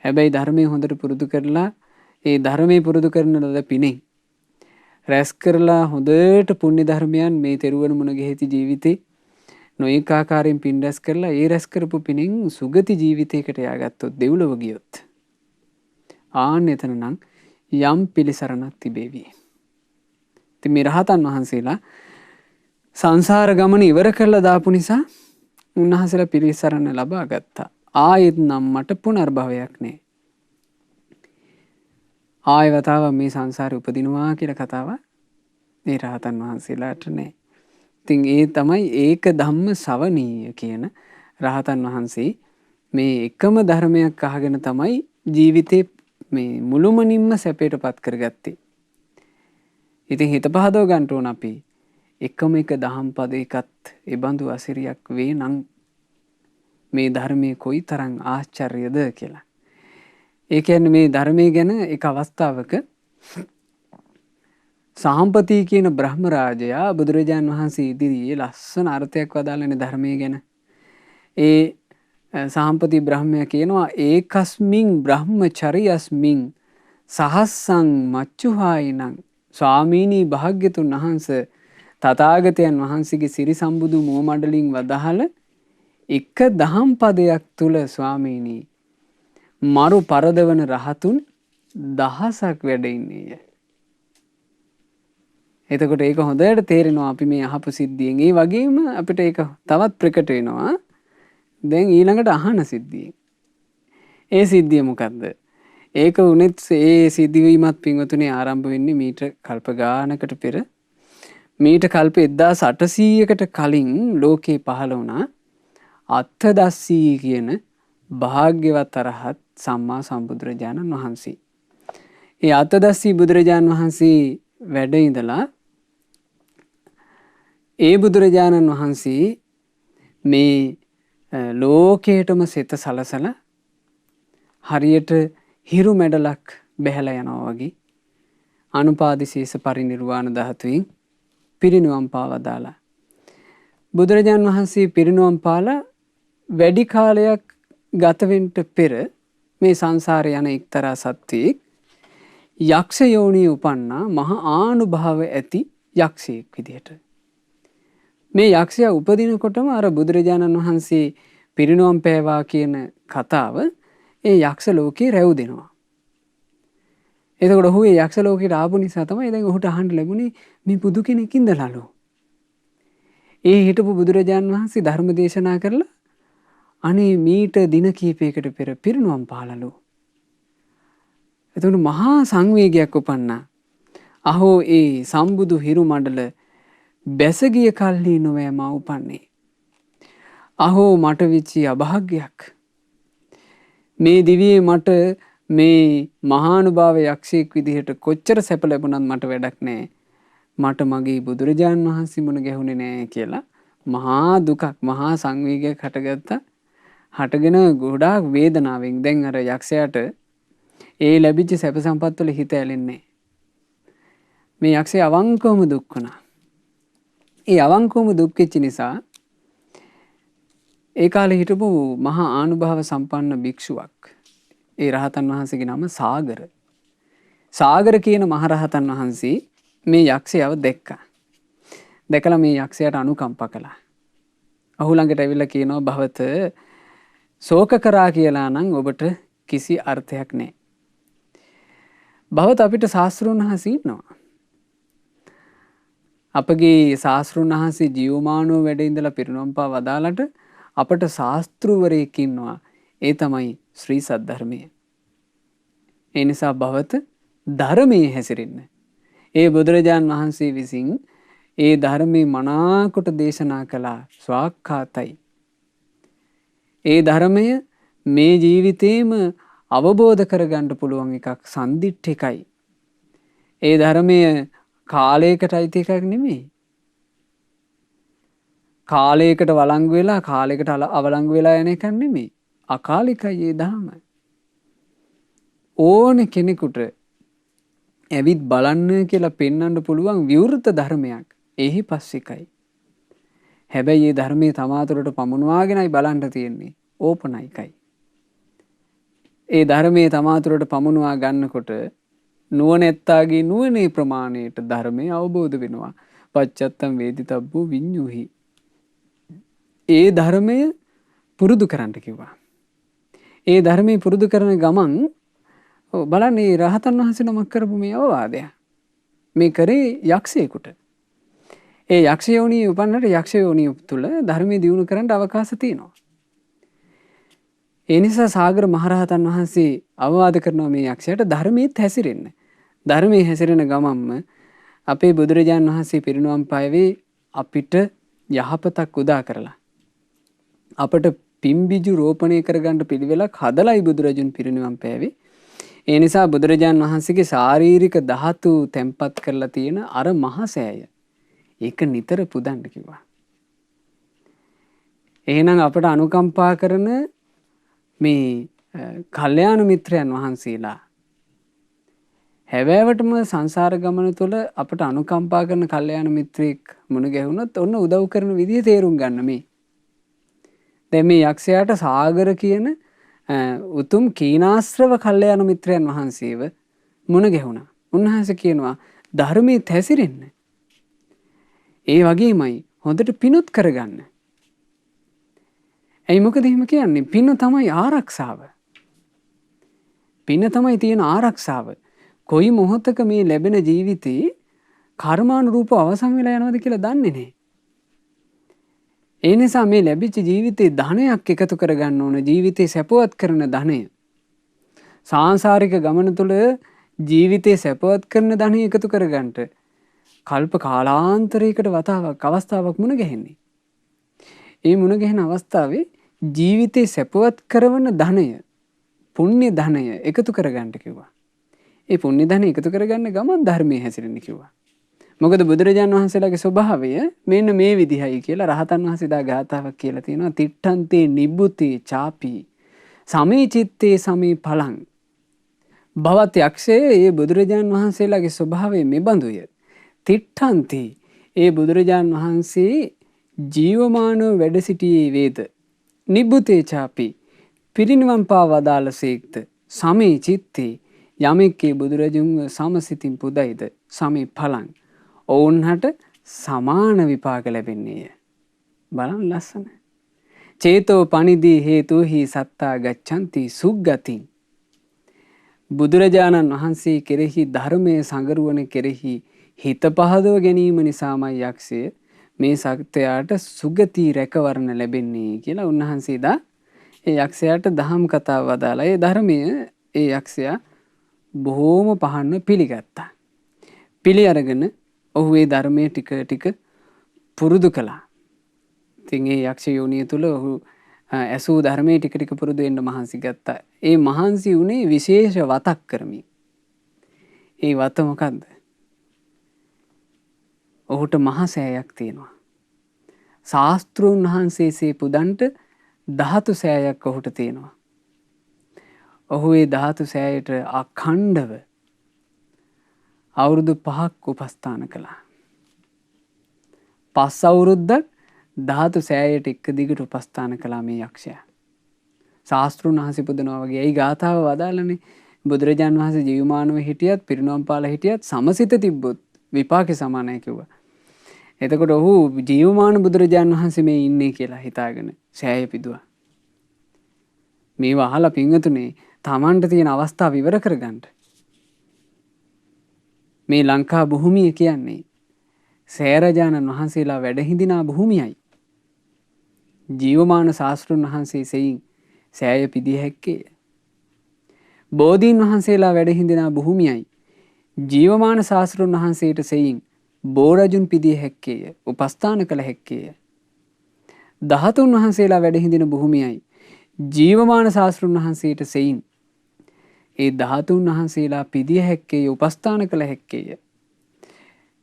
හැබැයි ධර්මයේ හොඳට පුරුදු කරලා ඒ ධර්මයේ පුරුදු කරන ලද පිණින් රැස් කරලා හොඳට පුණ්‍ය ධර්මයන් මේ තෙරුවන් මුණ ගෙහිති ජීවිතේ නොඑක ආකාරයෙන් පින් රැස් කරලා ඒ රැස් කරපු පිණින් සුගති ජීවිතයකට යාගත්තොත් දෙව්ලොව ගියොත් ආන්න එතන නම් යම් පිළිසරණක් තිබේවි. ඉතින් මේ රහතන් වහන්සේලා සංසාර ගමන ඉවර කරලා දාපු නිසා උන්වහන්සේලා පිළිසරණ ලබා ගත්තා. ආයෙත් නම් මට පුනර්භවයක් නෑ. ආය වතාව මේ සංසාරේ උපදිනවා කියලා කතාවක් මේ රහතන් වහන්සේලාට නෑ. ඉතින් ඒ තමයි ඒක ධම්ම සවනීය කියන රහතන් වහන්සේ මේ එකම ධර්මයක් අහගෙන තමයි ජීවිතේ මේ මුළුමනින්ම සැපයට පත් කරගත්තේ. ඉතින් හිත පහදව ගන්න ඕන අපි එකම එක දහම් පදයකත් ඒ බඳු අසිරියක් වේ නම් මේ ධර්මයේ කොයි තරම් ආශ්චර්යද කියලා. ඒ කියන්නේ මේ ධර්මයේ ගැන එක අවස්ථාවක සාම්පති කියන බ්‍රහ්ම රාජයා බුදුරජාන් වහන්සේ ඉදිරියේ ලස්සන අර්ථයක් වදාළනේ ධර්මයේ ගැන. ඒ සාම්පති බ්‍රහ්මයා කියනවා ඒකස්මින් බ්‍රහ්මචරියස්මින් සහස්සං මච්චුහායිනං ස්වාමීනී භාග්‍යතුන් වහන්සේ තථාගතයන් වහන්සේගේ සිරි සම්බුදු මුව මඩලින් වදාහල එක දහම් පදයක් තුල ස්වාමීනී මරු පරදවන රහතුන් දහසක් වැඩ ඉන්නේය. එතකොට ඒක හොඳට තේරෙනවා අපි මේ අහපු සිද්ධියෙන්. ඒ වගේම අපිට ඒක තවත් ප්‍රකට වෙනවා දැන් ඊළඟට අහන සිද්ධියෙන්. ඒ සිද්ධිය මොකද්ද? ඒක උනේත් ඒ සිද්ධියීමත් පින්වතුනි ආරම්භ වෙන්නේ මීට කල්ප ගානකට පෙර. මීට කල්ප 1800කට කලින් ලෝකේ පහළ වුණා අත්තදස්සී කියන භාග්‍යවත් අරහත් සම්මා සම්බුදුරජාණන් වහන්සේ. ඒ අත්තදස්සී බුදුරජාණන් වහන්සේ වැඩ ඉඳලා ඒ බුදුරජාණන් වහන්සේ මේ ලෝකයටම සිත සලසලා හරියට හිරු මැඩලක් බැහැලා යනවා වගේ අනුපාදිශේෂ පරිනිර්වාණ ධාතුවෙන් පිරිනුවම් පාවදාලා. බුදුරජාණන් වහන්සේ පිරිනුවම් පාලා වැඩි කාලයක් ගත වෙන්න පෙර මේ සංසාරේ යන එක්තරා සත්වෙක් යක්ෂ යෝනියේ උපන්නා මහා ආනුභාව ඇති යක්ෂයෙක් විදිහට. මේ යක්ෂයා උපදිනකොටම අර බුදුරජාණන් වහන්සේ පිරිනුවම් පෑවා කියන කතාව ඒ යක්ෂ ලෝකේ රැව් දෙනවා. එතකොට ඔහු ඒ යක්ෂ ලෝකෙට ආපු නිසා තමයි දැන් ඔහුට අහන්න ලැබුණේ මේ බුදු කෙනෙක් ඉඳලාලු. ඒ හිටපු බුදුරජාණන් වහන්සේ ධර්ම දේශනා කරලා අනේ මීට දින කීපයකට පෙර පිරිනුවම් පාලලු. එතකොට මහා සංවේගයක් උපන්නා. අහෝ ඒ සම්බුදු හිරු මණ්ඩල බැසගිය කල්හි නොවෑ මා උපන්නේ. අහෝ මට විචි අභාග්‍යයක්. මේ දිවියේ මට මේ මහානුභාව යක්ෂයෙක් විදිහට කොච්චර සැප ලැබුණත් මට වැඩක් නෑ. මට මගේ බුදුරජාණන් වහන්සේ මුණ ගැහුණේ නෑ කියලා මහා දුකක් මහා සංවේගයක් හටගත්තා. හටගෙන ගොඩාක් වේදනාවෙන් දැන් අර යක්ෂයාට ඒ ලැබිච්ච සැප සම්පත් වල හිත ඇලෙන්නේ. මේ යක්ෂයා අවංකවම දුක් වුණා. ඒ අවංකවම දුක් වෙච්ච නිසා ඒ කාලේ හිටපු මහා ආනුභාව සම්පන්න භික්ෂුවක් ඒ රහතන් වහන්සේගේ නම සාගර. සාගර කියන මහරහතන් වහන්සේ මේ යක්ෂයව දැක්කා. දැකලා මේ යක්ෂයාට අනුකම්පා කළා. ඔහු ළඟට ඇවිල්ලා කියනවා භවත ශෝක කරා කියලා නම් ඔබට කිසි අර්ථයක් නැහැ. භවත අපිට ශාස්ත්‍රඥ වහන්සේ ඉන්නවා. අපගේ ශාස්ත්‍රඥ වහන්සේ ජීවමානව වැඩ ඉඳලා පිරිනොම් පා වදාලට අපට ශාස්ත්‍රවරයෙක් ඉන්නවා. ඒ තමයි ශ්‍රී සද්ධර්මය. ඒ නිසා භවත ධර්මයේ හැසිරෙන්න. ඒ බුදුරජාන් වහන්සේ විසින් ඒ ධර්මයේ මනාකොට දේශනා කළා ස්වාක්ඛාතයි. ඒ ධර්මය මේ ජීවිතේම අවබෝධ කරගන්න පුළුවන් එකක් සම්දිට්ඨිකයි. ඒ ධර්මය කාලයකට අයිති එකක් නෙමෙයි. කාලයකට වළංගු වෙලා කාලයකට අවලංගු වෙලා යන එකක් නෙමෙයි. අකාලිකයි ඒ ධර්ම. ඕන කෙනෙකුට ඇවිත් බලන්න කියලා පෙන්වන්න පුළුවන් විවෘත ධර්මයක්. එහි පස්සිකයි. හැබැයි මේ ධර්මයේ තමාතුරට පමුණවාගෙනයි බලන්න තියෙන්නේ. ඕපනයිකයි. ඒ ධර්මයේ තමාතුරට පමුණවා ගන්නකොට නුවණැත්තාගේ නුවණේ ප්‍රමාණයට ධර්මය අවබෝධ වෙනවා. පච්චත්තම් වේදිතබ්බෝ විඤ්ඤුහි. ඒ ධර්මය පුරුදු කරන්න කිව්වා. ඒ ධර්මයේ පුරුදු කරන ගමන් බලන්න මේ රහතන් වහන්සේ නමක් කරපු මේ අවවාදය. මේ කරේ යක්ෂයෙකුට. ඒ යක්ෂ යෝනිය උපන්නට යක්ෂ යෝනිය තුල ධර්මයේ දියුණු කරන්න අවකාශ තියෙනවා. ඒ නිසා සාගර මහරහතන් වහන්සේ අවවාද කරනවා මේ යක්ෂයාට ධර්මයේත් හැසිරෙන්න. ධර්මයේ හැසිරෙන ගමම්ම අපේ බුදුරජාණන් වහන්සේ පිරිනුවම් පායවේ අපිට යහපතක් උදා කරලා. අපට පිම්බිජු රෝපණය කරගන්න පිළිවෙලක් හදලයි බුදුරජුන් පිරිනිවන් පෑවේ. ඒ නිසා බුදුරජාණන් වහන්සේගේ ශාරීරික ධාතු තැන්පත් කරලා තියෙන අර මහසෑය ඒක නිතර පුදන්න කිව්වා. එහෙනම් අපට අනුකම්පා කරන මේ කල්යාණ මිත්‍රයන් වහන්සේලා හැබෑවටම සංසාර ගමන තුළ අපට අනුකම්පා කරන කල්යාණ මිත්‍රයෙක් මුණ ගැහුණොත් ඔන්න උදව් කරන විදිය තේරුම් ගන්න මේ. දැන් මේ යක්ෂයාට සාගර කියන උතුම් කීනාශ්‍රව කල්යාණ මිත්‍රයන් වහන්සේව මුණ ගැහුණා. උන්වහන්සේ කියනවා ධර්මයේ තැසිරෙන්න. ඒ වගේමයි හොඳට පිනුත් කරගන්න. ඇයි මොකද එහෙම කියන්නේ? පින තමයි ආරක්ෂාව. පින තමයි තියෙන ආරක්ෂාව. කොයි මොහොතක මේ ලැබෙන ජීවිතේ කර්මානුරූප අවසන් වෙලා යනවද කියලා දන්නේ නැහැ. ඒ නිසා මේ ලැබිච්ච ජීවිතේ ධනයක් එකතු කරගන්න ඕන. ජීවිතේ සැපවත් කරන ධනය. සාංශාරික ගමන තුළ ජීවිතේ සැපවත් කරන ධනය එකතු කරගන්නට කල්ප කාලාන්තරයකට වතාවක් අවස්ථාවක් මුණ ගැහෙන්නේ. ඒ මුණ ගැහෙන අවස්ථාවේ ජීවිතේ සැපවත් කරන ධනය, පුණ්‍ය ධනය එකතු කරගන්න කිව්වා. ඒ පුණ්‍ය ධනය එකතු කරගන්න ගමන් ධර්මයේ හැසිරෙන්න කිව්වා. මොකද බුදුරජාණන් වහන්සේලාගේ ස්වභාවය මෙන්න මේ විදිහයි කියලා රහතන් වහන්සේ දා ගාතාවක් කියලා තියෙනවා. තිට්ඨන්තේ නිබ්බුතේ චාපි සමේ චිත්තේ සමේ පලං. භවත් යක්ෂයේ ඒ බුදුරජාණන් වහන්සේලාගේ ස්වභාවය මෙබඳුය. තිට්ඨන්ති ඒ බුදුරජාණන් වහන්සේ ජීවමානව වැඩ සිටියේ වේද. නිබ්බුතේ චාපි පිරිනිවන් පා වදාළසේක්ද. සමේ චිත්තේ යමෙක්ගේ බුදුරජුන්ව සමසිතින් පුදයිද සමේ පලං. ඔවුන්හට සමාන විපාක ලැබෙන්නේය. බලන්න ලස්සන. චේතෝ පනිදී හේතුහි සත්තා ගච්ඡanti සුග්ගතින්. බුදුරජාණන් වහන්සේ කෙරෙහි ධර්මයේ සංගරුවන කෙරෙහි හිත පහදව ගැනීම නිසාමයි යක්ෂය මේ සත්‍යයට සුගති රැකවරණ ලැබෙන්නේ කියලා උන්වහන්සේ දා ඒ යක්ෂයාට දහම් කතාව වදාලා. ඒ ධර්මය ඒ යක්ෂයා බොහෝම පහන්න පිළිගත්තා. පිළි අරගෙන ඔහු ඒ ධර්මයේ ටික ටික පුරුදු කළා. ඉතින් ඒ යක්ෂ යෝනිය තුල ඔහු ඇසූ ධර්මයේ ටික ටික පුරුදු වෙන්න මහන්සි ගත්තා. ඒ මහන්සි උනේ විශේෂ වතක් කරමින්. ඒ වත මොකද්ද? ඔහුට මහා සෑයක් තියෙනවා. ශාස්ත්‍රූන් වහන්සේසේ පුදන්ට ධාතු සෑයක් ඔහුට තියෙනවා. ඔහු ඒ ධාතු සෑයට අඛණ්ඩව අවුරුදු 5ක් උපස්ථාන කළා. 5 අවුරුද්දක් ධාතු සෑයට එක දිගට උපස්ථාන කළා මේ යක්ෂයා. ශාස්ත්‍රූන් වහන්සේ පුදනවා වගේ. ඒ ගාථාව වදාළනේ බුදුරජාන් වහන්සේ ජීවමානව හිටියත් පිරිනොම් පාලා හිටියත් සමසිත තිබ්බොත් විපාකේ සමානයි කිව්වා. එතකොට ඔහු ජීවමාන බුදුරජාන් වහන්සේ මේ ඉන්නේ කියලා හිතාගෙන සෑය පිදුවා. මේව අහලා පින්වතුනේ තමන්ට තියෙන අවස්ථාව ඉවර කරගන්න. මේ ලංකා භූමිය කියන්නේ සෑරජානන් වහන්සේලා වැඩ හිඳිනා භූමියයි. ජීවමාන ශාස්ත්‍රඥ වහන්සේ සෙයින් සෑය පිදිය හැක්කේ. බෝධීන් වහන්සේලා වැඩ හිඳිනා භූමියයි. ජීවමාන ශාස්ත්‍රඥ වහන්සේට සෙයින් බෝරජුන් පිදිය හැක්කේය. උපස්ථාන කළ හැක්කේය. ධාතුන් වහන්සේලා වැඩ හිඳින භූමියයි. ජීවමාන ශාස්ත්‍රඥ වහන්සේට සෙයින් ඒ ධාතුන් වහන්සේලා පිදිය හැක්කේය. උපස්ථාන කළ හැක්කේය.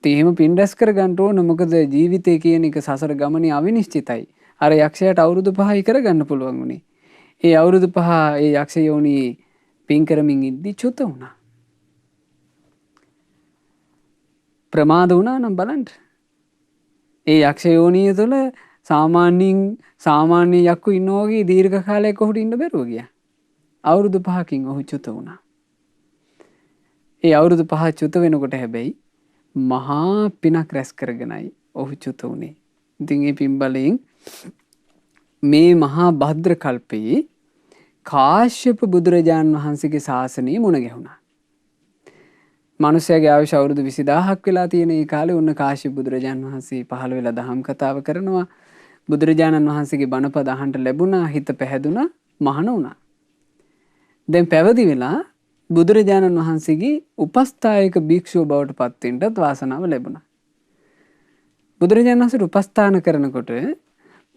එහෙම පින් රැස් කර ගන්න ඕන. මොකද ජීවිතය කියන එක සසර ගමනේ අවිනිශ්චිතයි. අර යක්ෂයාට අවුරුදු 5යි කරගන්න පුළුවන් උනේ. ඒ අවුරුදු 5 ඒ යක්ෂ යෝනි පින් කරමින් ඉද්දි චුත වුණා. ප්‍රමාද වුණා නම් බලන්න. ඒ යක්ෂ යෝනිය තුළ සාමාන්‍ය යක්කු ඉන්නවා වගේ දීර්ඝ කාලයක් ඔහුට ඉන්න බැරුව ගියා. අවුරුදු 5කින් ඔහු චුත වුණා. ඒ අවුරුදු 5 චුත වෙනකොට හැබැයි මහා පිනක් රැස් කරගෙනයි ඔහු චුත වුණේ. ඉතින් මේ පින් බලයෙන් මේ මහා භද්‍ර කල්පයේ කාශ්‍යප බුදුරජාන් වහන්සේගේ ශාසනය මුණ ගැහුණා. මිනිස්යාගේ ආයුෂ අවුරුදු 20000ක් වෙලා තියෙන ඒ කාලේ උන්න කාශ්‍යප බුදුරජාන් වහන්සේ පහළ වෙලා දහම් කතාව කරනවා. බුදුරජාණන් වහන්සේගේ බණපද අහන්න ලැබුණා. හිත පැහැදුනා. මහාන වුණා. දැන් පැවිදි වෙලා බුදුරජාණන් වහන්සේගේ උපස්ථායක භික්ෂුව බවට පත් වෙන්නත් වාසනාව ලැබුණා. බුදුරජාණන් වහන්සේ උපස්ථාන කරනකොට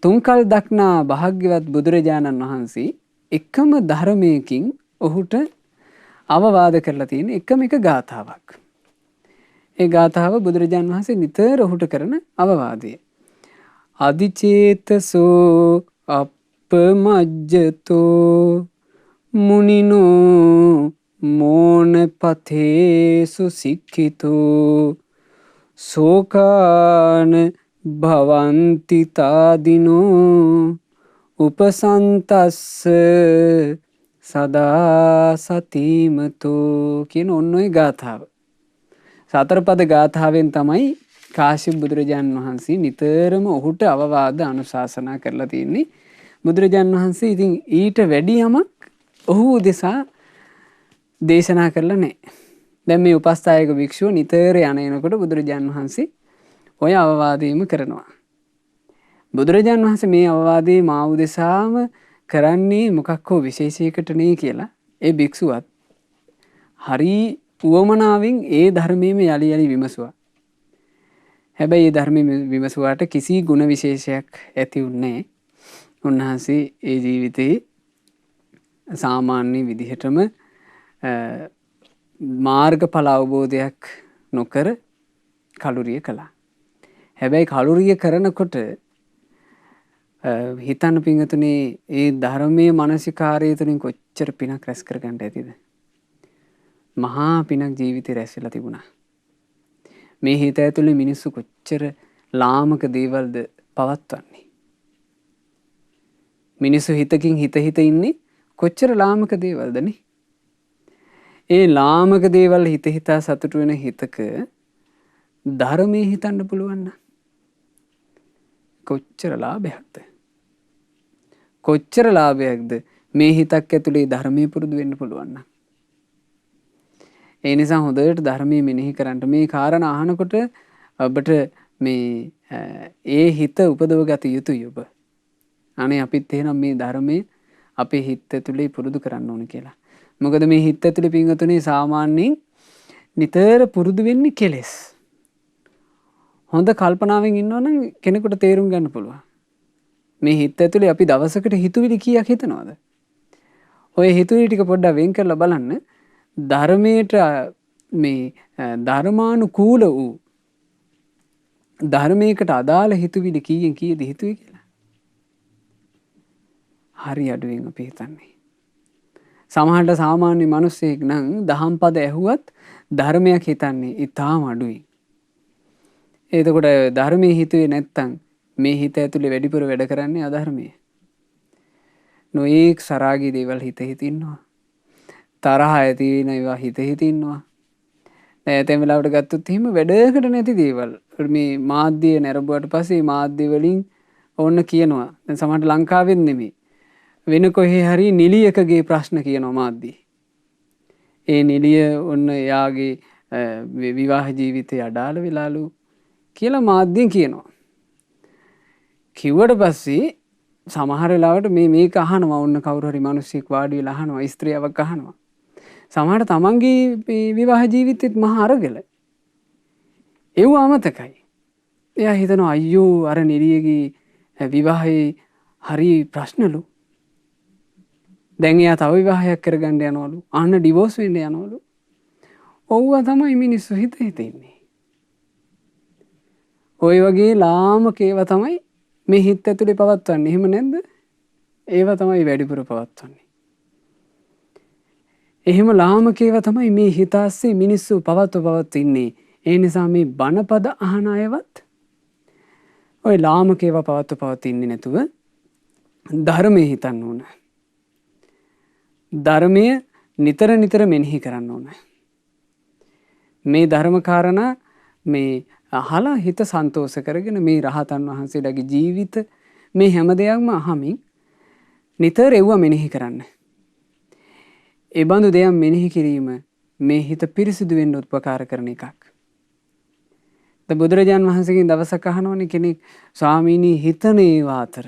තුන්කල් දක්නා භාග්‍යවත් බුදුරජාණන් වහන්සේ එකම ධර්මයකින් ඔහුට අවවාද කරලා තියෙන එකම එක ගාථාවක්. ඒ ගාථාව බුදුරජාණන් වහන්සේ නිතර ඔහුට කරන අවවාදය. අදිචේතසෝ අපමජ්ජතෝ මුනිනෝ මෝන පතේසු සික්ඛිතෝ සෝකාන භවන්ති තාදිනෝ උපසන්තස්ස සදා සතිමතෝ කියන ඔන්න ඔය ගාථාව. සතරපද ගාථාවෙන් තමයි කාශ්‍යප බුදුරජාණන් වහන්සේ නිතරම ඔහුට අවවාද අනුශාසනා කරලා තියෙන්නේ. බුදුරජාණන් වහන්සේ ඉතින් ඊට වැඩි යමක් ඔහු උදෙසා දේශනා කරලා නැහැ. දැන් මේ උපස්ථායක භික්ෂුව නිතර යන එනකොට බුදුරජාණන් වහන්සේ ඔය අවවාදයම කරනවා. බුදුරජාණන් වහන්සේ මේ අවවාදේ මා උදෙසාම කරන්නේ මොකක් හෝ විශේෂයකට නේ කියලා ඒ භික්ෂුවත් හරි උවමනාවෙන් ඒ ධර්මයේම යලි යලි විමසුවා. හැබැයි ඒ ධර්මයේ විමසුවාට කිසි ගුණ විශේෂයක් ඇති වුණේ නැහැ. උන්වහන්සේ ඒ ජීවිතේ සාමාන්‍ය විදිහටම මාර්ගඵල අවබෝධයක් නොකර කලුරිය කළා. හැබැයි කලුරිය කරනකොට හිතන්න පිංගතුනේ ඒ ධර්මයේ මානසිකාරය තුළින් කොච්චර පිනක් රැස් කරගන්න ඇතිද? මහා පිනක් ජීවිතේ රැස් වෙලා තිබුණා. මේ හිත ඇතුලේ මිනිස්සු කොච්චර ලාමක දේවල්ද පවත්වන්නේ. මිනිස්සු හිතකින් හිත ඉන්නේ කොච්චර ලාමක දේවල්දනේ. ඒ ලාමක දේවල් හිතා සතුටු වෙන හිතක ධර්මයේ හිතන්න පුළුවන් නම් කොච්චර ලාභයක්ද? කොච්චර ලාභයක්ද මේ හිතක් ඇතුලේ ධර්මයේ පුරුදු වෙන්න පුළුවන් නම්. ඒ නිසා හොඳට ධර්මයේ මෙනෙහි කරන්න. මේ කාරණා අහනකොට ඔබට මේ ඒ හිත උපදව ගත යුතුයි ඔබ. අනේ අපිත් එහෙනම් මේ ධර්මයේ අපේ හිත ඇතුලේ පුරුදු කරන්න ඕන කියලා. මොකද මේ හිත ඇතුලේ පින්වතුනි සාමාන්‍යයෙන් නිතර පුරුදු වෙන්නේ කෙලෙස්. හොඳ කල්පනාවෙන් ඉන්නවනම් කෙනෙකුට තේරුම් ගන්න පුළුවන්. මේ හිත ඇතුලේ අපි දවසකට හිතුවිලි කීයක් හිතනවද? ඔය හිතුවිලි ටික පොඩ්ඩක් වෙන් කරලා බලන්න. ධර්මයට මේ ධර්මානුකූල වූ ධර්මයකට අදාළ හිතුවිලි කීයෙන් කීයද හිතුවේ කියලා. හරි අඩුවෙන් අපි හිතන්නේ. සමහරට සාමාන්‍ය මිනිස්සෙක් නම් දහම් පද ඇහුවත් ධර්මයක් හිතන්නේ ඊටාම අඩුයි. එතකොට ධර්මයේ හිතුවේ නැත්තම් මේ හිත ඇතුලේ වැඩිපුර වැඩ කරන්නේ අධර්මයේ. නොඑක් සරාගී දේවල් හිත ඉන්නවා. තරහ ඇති වෙන ඒවා හිත ඉන්නවා. දැන් වෙලාවට ගත්තොත් එහෙම වැඩකට නැති දේවල්. මේ මාධ්‍ය නැරඹුවට පස්සේ මාධ්‍ය වලින් ඕන්න කියනවා. දැන් සමහරට ලංකාවෙත් නෙමෙයි. වෙන කොහේ හරි නිලියකගේ ප්‍රශ්න කියනවා මාධ්‍ය. ඒ නිලිය ඔන්න එයාගේ විවාහ ජීවිතය අඩාල වෙලාලු කියලා මාධ්‍යෙන් කියනවා. කිව්වට පස්සේ සමහර වෙලාවට මේක අහනවා ඔන්න කවුරු හරි මිනිස්සෙක් වාඩි වෙලා අහනවා ස්ත්‍රියක් අහනවා. සමහරට තමන්ගේ විවාහ ජීවිතෙත් මහා අරගල. ඒව අමතකයි. එයා හිතනවා අයියෝ අර නිලියගේ විවාහේ හරි ප්‍රශ්නලු. දැන් එයා තව විවාහයක් කරගන්න යනවලු. අන්න ඩිවෝස් වෙන්න යනවලු. ඔව්වා තමයි මිනිස්සු හිත ඉන්නේ. ඔය වගේ ලාමක ඒවා තමයි මේ හිත ඇතුලේ පවත්වන්නේ. එහෙම නැද්ද? ඒවා තමයි වැඩිපුර පවත්වන්නේ. එහෙම ලාමක ඒවා තමයි මේ හිත ඇස්සේ මිනිස්සු පවත්ව ඉන්නේ. ඒ නිසා මේ බණපද අහන අයවත් ඔය ලාමක ඒවා පවත්ව ඉන්නේ නැතුව ධර්මයේ හිතන්න ඕන. ධර්මය නිතර නිතර මෙනෙහි කරන්න ඕන. මේ ධර්ම කාරණා මේ අහලා හිත සන්තෝෂ කරගෙන මේ රහතන් වහන්සේලාගේ ජීවිත මේ හැම දෙයක්ම අහමින් නිතර එව්ව මෙනෙහි කරන්න. ඒ බඳු දෙයක් මෙනෙහි කිරීම මේ හිත පිරිසිදු වෙන්න උපකාර කරන එකක්. ද බුදුරජාන් වහන්සේගෙන් දවසක් අහනවනේ කෙනෙක් ස්වාමීනි හිතන ඒවා අතර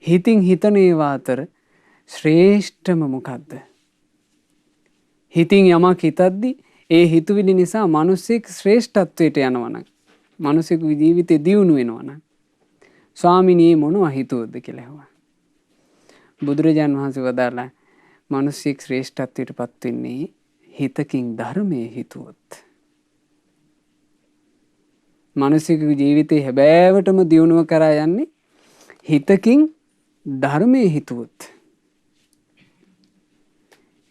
හිතින් හිතන ඒවා අතර ශ්‍රේෂ්ඨම මොකද්ද? හිතින් යමක් හිතද්දි ඒ හිතුවිලි නිසා මිනිස්සෙක් ශ්‍රේෂ්ඨත්වයට යනවා නම් මිනිසෙකුගේ ජීවිතේ දියුණු වෙනවා නම් ස්වාමිනී මොනවා හිතුවද කියලා ඇහුවා. බුදුරජාන් වහන්සේ වදාළා මිනිස්සෙක් ශ්‍රේෂ්ඨත්වයට පත් වෙන්නේ හිතකින් ධර්මයේ හිතුවොත්. මිනිසෙකුගේ ජීවිතේ හැබෑවටම දියුණුව කරා යන්නේ හිතකින් ධර්මයේ හිතුවොත්.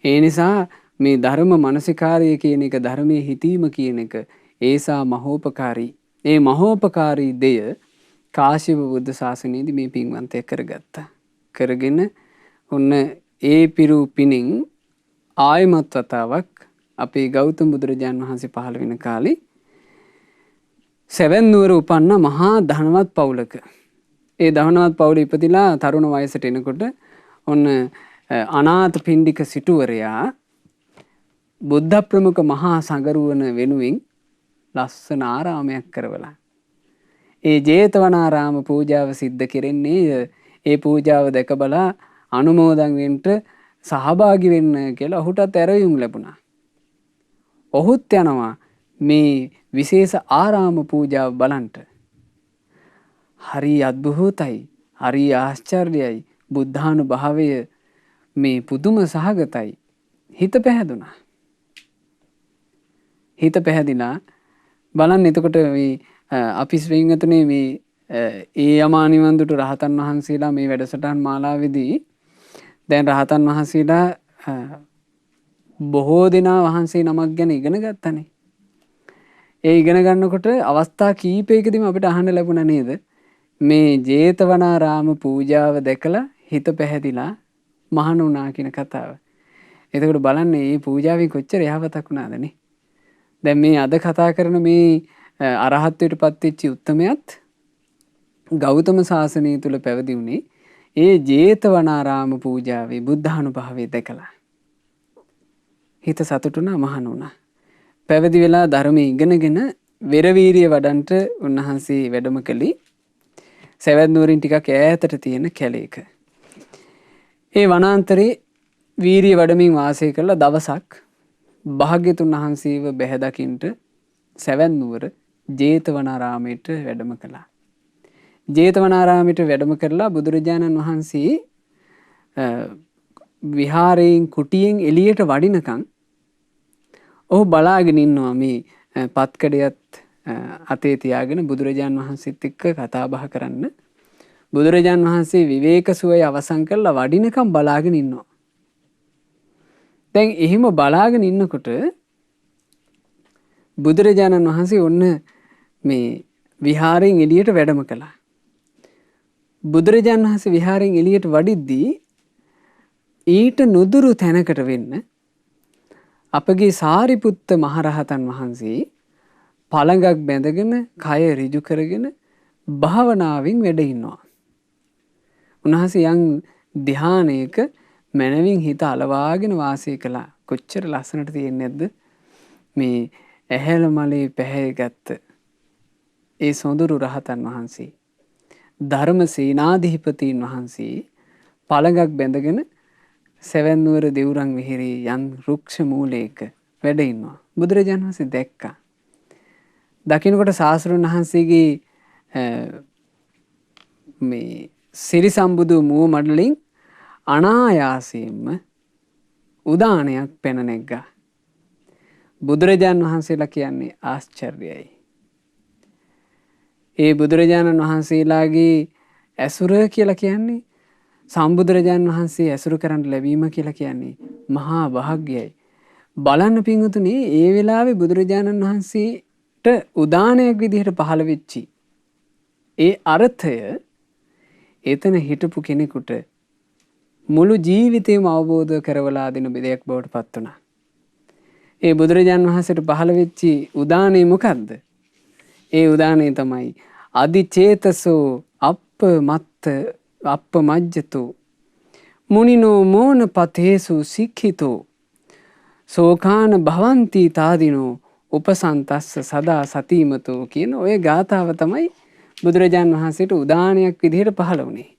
ඒ නිසා මේ ධර්ම මනසිකාරය කියන එක ධර්මයේ හිතීම කියන එක ඒසා මහෝපකාරී. ඒ මහෝපකාරී දෙය කාශ්‍යප බුද්ධ ශාසනයේදී මේ පින්වන්තය කරගත්තා. කරගෙන ඔන්න ඒ පිරු පිණින් ආයමත් වතාවක් අපේ ගෞතම බුදුරජාන් වහන්සේ පහළ වෙන කාලේ සෙවන් නුවර උපන්න මහා ධනවත් පවුලක. ඒ ධනවත් පවුල ඉපදිලා තරුණ වයසට එනකොට ඔන්න අනාථ පිණ්ඩික සිටුවරයා බුද්ධ ප්‍රමුඛ මහා සංගරුවන වෙනුවෙන් ලස්සන ආරාමයක් කරවලා. ඒ ජේතවනාරාම පූජාව සිද්ධ කෙරෙන්නේ ඒ පූජාව දැක බලා අනුමෝදන් වෙන්න සහභාගී වෙන්න කියලා ඔහුටත් ඇරයුම් ලැබුණා. ඔහුත් යනවා මේ විශේෂ ආරාම පූජාව බලන්ට. හරි අද්භූතයි, හරි ආශ්චර්යයි, බුද්ධානුභාවය මේ පුදුම සහගතයි. හිත පැහැදුනා. හිත පැහැදිලා බලන්න එතකොට මේ අපි ස්විංගතුනේ මේ ඒ යමානිවන්දුට රහතන් වහන්සේලා මේ වැඩසටහන් මාලාවේදී දැන් රහතන් වහන්සේලා බොහෝ දෙනා වහන්සේ නමක් ගැන ඉගෙන ගත්තනේ. ඒ ඉගෙන ගන්නකොට අවස්ථා කීපයකදීම අපිට අහන්න ලැබුණා නේද? මේ ජේතවනාරාම පූජාව දැකලා හිත පැහැදිලා මහාන වුණා කියන කතාව. එතකොට බලන්න මේ පූජාවෙන් කොච්චර යහපතක් වුණාදනේ. දැන් මේ අද කතා කරන මේ අරහත්ත්වයට පත්වෙච්ච උත්තමයත් ගෞතම සාසනය තුල පැවිදි වුණේ ඒ ජේතවනාරාම පූජාවේ බුද්ධානුභාවය දැකලා. හිත සතුටුනා මහාන වුණා. පැවිදි වෙලා ධර්මයේ ඉගෙනගෙන වෙරවීරිය වඩන්ට උන්වහන්සේ වැඩම කළේ සෙවන් නුවරින් ටිකක් ඈතට තියෙන කැලේක. ඒ වනාන්තරේ වීරිය වඩමින් වාසය කළ දවසක් භාග්‍යතුන් වහන්සේව බැහැ දකින්ට සෙවන් නුවර ජේතවනාරාමයට වැඩම කළා. ජේතවනාරාමයට වැඩම කරලා බුදුරජාණන් වහන්සේ විහාරයෙන් කුටියෙන් එළියට වඩිනකන් ඔහු බලාගෙන ඉන්නවා මේ පත්කඩයත් අතේ තියාගෙන බුදුරජාණන් වහන්සේත් එක්ක කතා බහ කරන්න. බුදුරජාණන් වහන්සේ විවේක සුවය අවසන් කරලා වඩිනකම් බලාගෙන ඉන්නවා. දැන් එහෙම බලාගෙන ඉන්නකොට බුදුරජාණන් වහන්සේ ඔන්න මේ විහාරයෙන් එළියට වැඩම කළා. බුදුරජාණන් වහන්සේ විහාරයෙන් එළියට වඩිද්දී ඊට නුදුරු තැනකට වෙන්න අපගේ සාරිපුත්ත මහරහතන් වහන්සේ පළඟක් බැඳගෙන කය ඍජු කරගෙන භාවනාවෙන් වැඩ ඉන්නවා. උන්වහන්සේ යම් ධ්‍යානයක මනවින් හිත අලවාගෙන වාසය කළා. කොච්චර ලස්සනට තියෙන්නේ නැද්ද? මේ ඇහැල මලේ පැහැයගත්ත ඒ සොඳුරු රහතන් වහන්සේ ධර්ම සේනාධිපතීන් වහන්සේ පළඟක් බැඳගෙන සෙවන් නුවර දෙවුරන් විහිරේ යම් රුක්ෂ මූලයක වැඩ ඉන්නවා. බුදුරජාණන් වහන්සේ දැක්කා. දකින්නකොට ශාස්ත්‍රඥ වහන්සේගේ මේ සිරි සම්බුදු මුව මඩලින් අනායාසයෙන්ම උදානයක් පැන නැග්ගා. බුදුරජාණන් වහන්සේලා කියන්නේ ආශ්චර්යයි. ඒ බුදුරජාණන් වහන්සේලාගේ ඇසුර කියලා කියන්නේ සම්බුදුරජාණන් වහන්සේ ඇසුරු කරන්න ලැබීම කියලා කියන්නේ මහා භාග්‍යයි. බලන්න පින්වතුනි ඒ වෙලාවේ බුදුරජාණන් වහන්සේට උදානයක් විදිහට පහළ වෙච්චි ඒ අර්ථය එතන හිටපු කෙනෙකුට මුළු ජීවිතේම අවබෝධ කරවලා දෙන දෙයක් බවට පත් වුණා. ඒ බුදුරජාණන් වහන්සේට පහළ වෙච්චි උදානේ මොකද්ද? ඒ උදානේ තමයි අදිචේතසෝ අප්පමජ්ජතෝ මුනිනෝ මෝන පතේසු සික්ඛිතෝ සෝකාන භවಂತಿ තාදිනෝ උපසන්තස්ස සදා සතිමතෝ කියන ඔය ගාථාව තමයි බුදුරජාණන් වහන්සේට උදානයක් විදිහට පහළ වුණේ.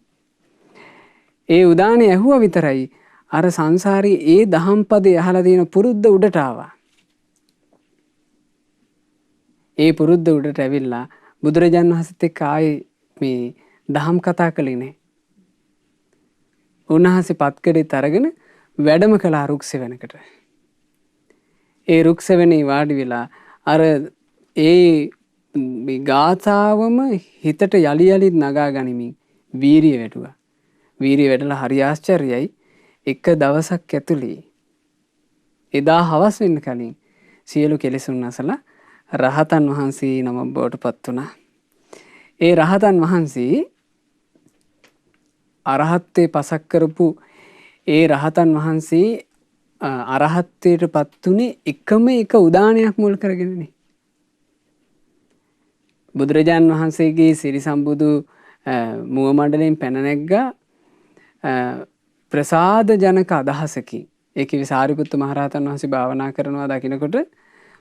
ඒ උදානේ ඇහුවා විතරයි අර සංසාරේ ඒ දහම් පදේ අහලා තියෙන පුරුද්ද උඩට ආවා. ඒ පුරුද්ද උඩට ඇවිල්ලා බුදුරජාණන් වහන්සේත් එක්ක ආයේ මේ දහම් කතා කළේ නෑ. උන්වහන්සේ පත්කඩෙත් අරගෙන වැඩම කළා රුක්සෙවණකට. ඒ රුක්සෙවණේ වාඩි වෙලා අර ඒ ගාථාවම හිතට යලි යලිත් නගා ගනිමින් වීරිය වැඩුවා. වීරිය වැඩලා හරි ආශ්චර්යයි. එක දවසක් ඇතුලේ එදා හවස් වෙන්න කලින් සියලු කෙලෙසුන් නැසලා රහතන් වහන්සේ නමක් බවට පත් වුණා. ඒ රහතන් වහන්සේ අරහත්ත්වේ පසක් කරපු ඒ රහතන් වහන්සේ අරහත්ත්වයට පත් උනේ එකම එක උදානයක් මුල් කරගෙනනේ. බුදුරජාන් වහන්සේගේ සිරි සම්බුදු මුව මණ්ඩලයෙන් පැන නැග්ගා ප්‍රසාද ජනක අදහසකින්. ඒ කිව්වේ සාරිපුත්ත මහරහතන් වහන්සේ භාවනා කරනවා දකිනකොට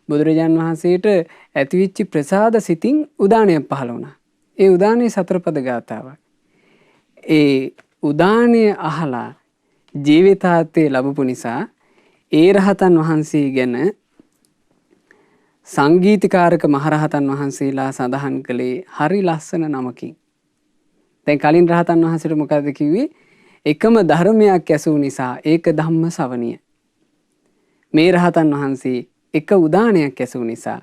බුදුරජාන් වහන්සේට ඇතිවිච්ච ප්‍රසාද සිතින් උදානයක් පහළ වුණා. ඒ උදානයේ සතරපද ගාථාවක්. ඒ උදානය අහලා ජීවිතාර්ථය ලැබපු නිසා ඒ රහතන් වහන්සේ ගැන සංගීතකාරක මහරහතන් වහන්සේලා සඳහන් කළේ හරි ලස්සන නමකින්. දැන් කලින් රහතන් වහන්සේට මොකද කිව්වේ? එකම ධර්මයක් ඇසූ නිසා ඒක ධම්ම ශ්‍රවණිය. මේ රහතන් වහන්සේ එක උදානයක් ඇසූ නිසා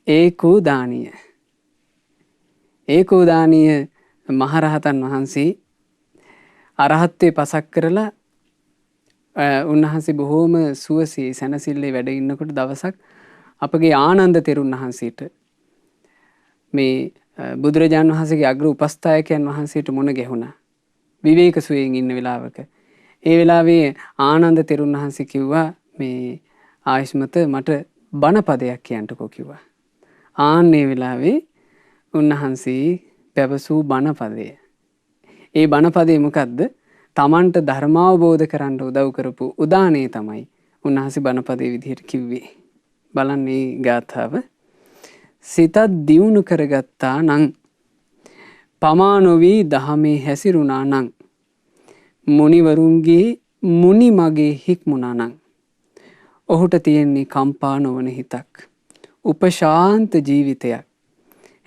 ඒකෝදානීය. ඒකෝදානීය මහරහතන් වහන්සේ අරහත්ත්වේ පසක් කරලා උන්වහන්සේ බොහෝම සුවසේ සැනසෙල්ලේ වැඩ ඉන්නකොට දවසක් අපගේ ආනන්ද තෙරුන් වහන්සේට මේ බුදුරජාණන් වහන්සේගේ අග්‍ර උපස්ථායකයන් වහන්සේට මුණ ගැහුණා. විවේක සුවයෙන් ඉන්න වෙලාවක. ඒ වෙලාවේ ආනන්ද තෙරුන් වහන්සේ කිව්වා මේ ආයුෂ්මත මට බණපදයක් කියන්නකෝ කිව්වා. ආන්නේ වෙලාවේ උන්වහන්සේ පැවසූ බණපදය. ඒ බණපදේ මොකද්ද? තමන්ට ධර්මාවබෝධ කරන්න උදව් කරපු උදානේ තමයි උන්වහන්සේ බණපදේ විදිහට කිව්වේ. බලන්න මේ ගාථාව. සිතත් දියුණු කරගත්තා නම් පමා නොවි දහමේ හැසිරුණා නම් මුනිවරුන්ගේ මුනි මගේ හික්මුණා නම් ඔහුට තියෙන්නේ කම්පා නොවන හිතක්. උපශාන්ත ජීවිතයක්.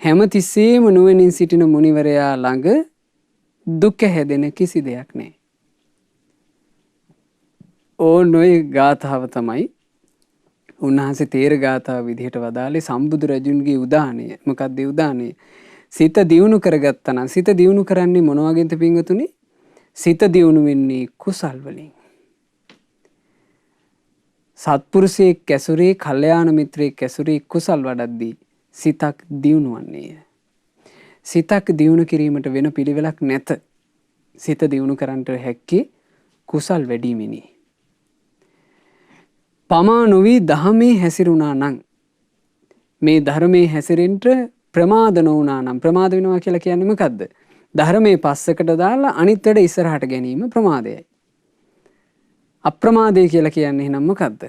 හැමතිස්සෙම නුවණින් සිටින මුනිවරයා ළඟ දුක හැදෙන කිසි දෙයක් නැහැ. ඕනෝයි ගාථාව තමයි උන්වහන්සේ තේර ගාථාව විදිහට වදාළේ සම්බුදු රජුන්ගේ උදානය. මොකක්ද ඒ උදානය? සිත දියුණු කරගත්තා නම් සිත දියුණු කරන්නේ මොන වගේද පින්වතුනි? සිත දියුණු වෙන්නේ කුසල් වලින්. සත්පුරුෂයෙක් ඇසුරේ, කල්යාණ මිත්‍රයෙක් ඇසුරේ කුසල් වඩද්දී සිතක් දියුණුවන්නේය. සිතක් දියුණු කිරීමට වෙන පිළිවෙලක් නැත. සිත දියුණු කරන්නට හැක්කේ කුසල් වැඩිමිනි. පමා නොවි දහමේ හැසිරුණා නම් මේ ධර්මයේ හැසිරෙන්න ප්‍රමාද නොවුණා නම් ප්‍රමාද වෙනවා කියලා කියන්නේ මොකද්ද? ධර්මයේ පස්සකට දාලා අනිත් වැඩ ඉස්සරහට ගැනීම ප්‍රමාදයයි. අප්‍රමාදය කියලා කියන්නේ එහෙනම් මොකද්ද?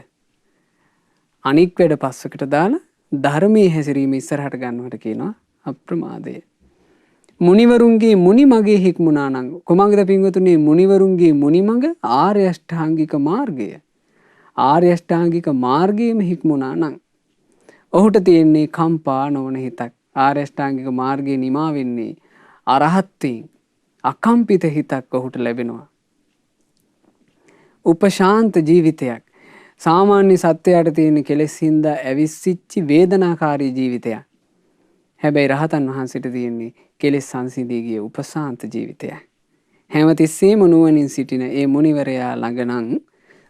අනික් වැඩ පස්සකට දාලා ධර්මයේ හැසිරීම ඉස්සරහට ගන්නවට කියනවා අප්‍රමාදය. මුනිවරුන්ගේ මුනි මගේ හික්මුණා නම් කොමඟද පින්වතුනි? මුනිවරුන්ගේ මුනි මඟ ආර්ය අෂ්ටාංගික මාර්ගය. ආර්ය අෂ්ටාංගික මාර්ගයේම හික්මුණා නම් ඔහුට තියෙන්නේ කම්පා නොවන හිතක්. ආර්ය අෂ්ටාංගික මාර්ගයේ නිමා වෙන්නේ අරහත්ත්වයෙන් අකම්පිත හිතක් ඔහුට ලැබෙනවා. උපශාන්ත ජීවිතයක්. සාමාන්‍ය සත්වයාට තියෙන කෙලෙස් හින්දා ඇවිස්සිච්චි වේදනාකාරී ජීවිතයක්. හැබැයි රහතන් වහන්සේට තියෙන්නේ කෙලෙස් සංසිඳී ගිය උපශාන්ත ජීවිතයක්. හැමතිස්සෙම නුවණින් සිටින ඒ මුනිවරයා ළඟ නම්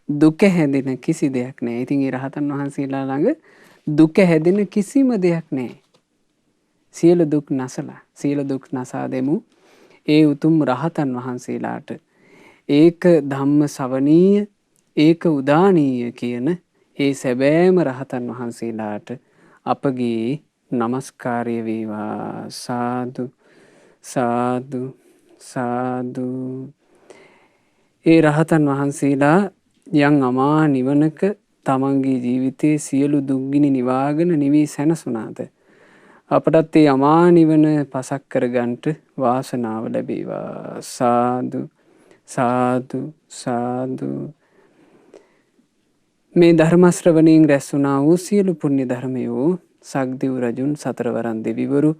දුක හැදෙන කිසි දෙයක් නැහැ. ඉතින් ඒ රහතන් වහන්සේලා ළඟ දුක හැදෙන කිසිම දෙයක් නැහැ. සියලු දුක් නැසලා, සියලු දුක් නැසා දෙමු ඒ උතුම් රහතන් වහන්සේලාට. ඒක ධම්ම ශ්‍රවණීය, ඒක උදානීය කියන ඒ සැබෑම රහතන් වහන්සේලාට අපගේ නමස්කාරය වේවා. සාදු සාදු සාදු. ඒ රහතන් වහන්සේලා යම් අමා නිවනක තමන්ගේ ජීවිතයේ සියලු දුක්ගිනි නිවාගෙන නිවී සැනසුණාද අපටත් ඒ අමා නිවන පසක් කරගන්නට වාසනාව ලැබේවා. සාදු සාදු සාදු. මේ ධර්ම ශ්‍රවණයෙන් රැස් වුණා වූ සියලු පුණ්‍ය ධර්මයෝ සක්දිව් රජුන් සතරවරන් දෙවිවරු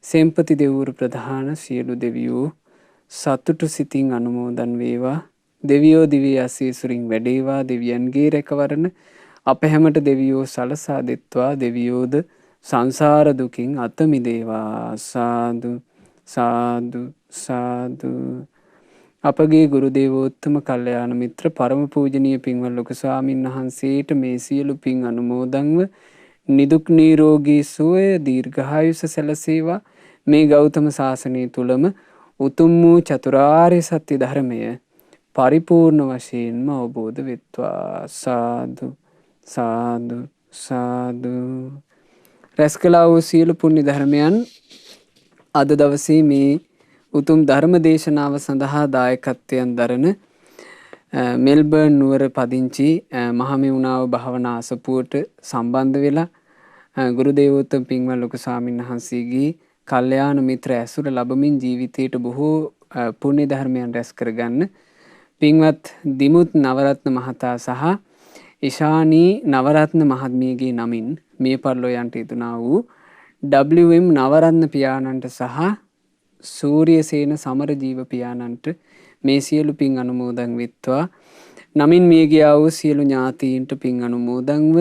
සෙම්පති දෙවිවරු ප්‍රධාන සියලු දෙවියෝ සතුටු සිතින් අනුමෝදන් වේවා. දෙවියෝ දිව්‍ය ආශීර්වාදයෙන් වැඩේවා. දෙවියන්ගේ රැකවරණ අප හැමට දෙවියෝ සලසා දෙත්වා. දෙවියෝද සංසාර දුකින් අත මිදේවා. සාදු සාදු සාදු. අපගේ ගුරු දේවෝත්තම කල්යාණ මිත්‍ර පරම පූජනීය පින්වත් ලොකු ස්වාමීන් වහන්සේට මේ සියලු පින් අනුමෝදන්ව නිදුක් නිරෝගී සුවය දීර්ඝායුෂ සැලසේවා. මේ ගෞතම සාසනය තුලම උතුම් වූ චතුරාර්ය සත්‍ය ධර්මය පරිපූර්ණ වශයෙන්ම අවබෝධ වෙත්වා. සාදු සාදු සාදු. රැස් කළා වූ සියලු පුණ්‍ය ධර්මයන් අද දවසේ මේ උතුම් ධර්ම දේශනාව සඳහා දායකත්වයෙන් දරන මෙල්බර්න් නුවර පදිංචි මහමෙවුනාව භාවනා අසපුවට සම්බන්ධ වෙලා ගුරු දේවෝත්තම පින්වත් ලොකු ස්වාමීන් වහන්සේගේ කල්යාණ මිත්‍ර ඇසුර ලැබමින් ජීවිතයට බොහෝ පුණ්‍ය ධර්මයන් රැස් කරගන්න පින්වත් දිමුත් නවරත්න මහතා සහ ඉෂානී නවරත්න මහත්මියගේ නමින් මේ පරිලෝ යන්ට යෙදුනා වූ WM නවරත්න පියාණන්ට සහ සූර්යසේන සමරජීව පියාණන්ට මේ සියලු පින් අනුමෝදන් වෙත්වා. නමින් මිය ගියා වූ සියලු ඥාතීන්ට පින් අනුමෝදන්ව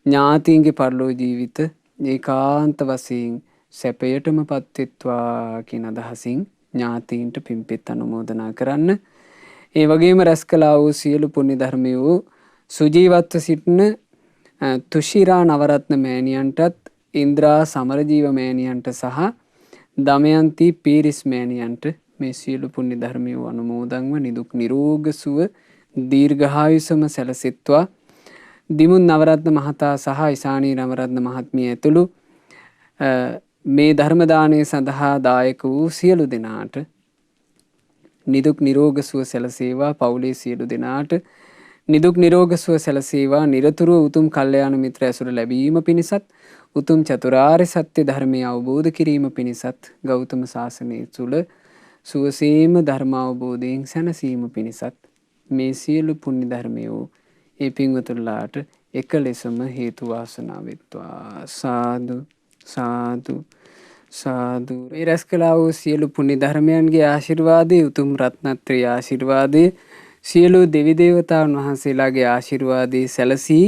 ඥාතීන්ගේ පරලෝ ජීවිත ඒකාන්ත වශයෙන් සැපයටම පත්වෙත්වා කියන අදහසින් ඥාතීන්ට පින්පෙත් අනුමෝදනා කරන්න. ඒ වගේම රැස් කළා වූ සියලු පුණ්‍ය ධර්මයෝ සුජීවත්ව සිටින තුෂිරා නවරත්න මෑණියන්ටත් ඉන්ද්‍රා සමරජීව මෑණියන්ට සහ දමයන්ති පීරිස් මෑණියන්ට මේ සියලු පුණ්‍ය ධර්මයෝ අනුමෝදන්ව නිදුක් නිරෝග සුව දීර්ඝායුෂම සැලසෙත්වා. දිමුත් නවරත්න මහතා සහ ඉසානී නවරත්න මහත්මිය ඇතුළු මේ ධර්ම දානය සඳහා දායක වූ සියලු දෙනාට නිදුක් නිරෝග සුව සැලසේවා. පවුලේ සියලු දෙනාට නිදුක් නිරෝග සුව සැලසේවා. නිරතුරුව උතුම් කල්යාණ මිත්‍ර ඇසුර ලැබීම පිණිසත් උතුම් චතුරාර්ය සත්‍ය ධර්මය අවබෝධ කිරීම පිණිසත් ගෞතම සාසනය තුළ සුවසේම ධර්ම අවබෝධයෙන් සැනසීම පිණිසත් මේ සියලු පුණ්‍ය ධර්මයෝ ඒ පින්වතුන්ලාට එක ලෙසම හේතු වාසනා වෙත්වා. සාදු සාදු සාදු. මේ රැස් කළා වූ සියලු පුණ්‍ය ධර්මයන්ගේ ආශිර්වාදයේ උතුම් රත්නත්‍රයේ ආශිර්වාදයේ සියලු දෙවි දේවතාවුන් වහන්සේලාගේ ආශිර්වාදයේ සැලසී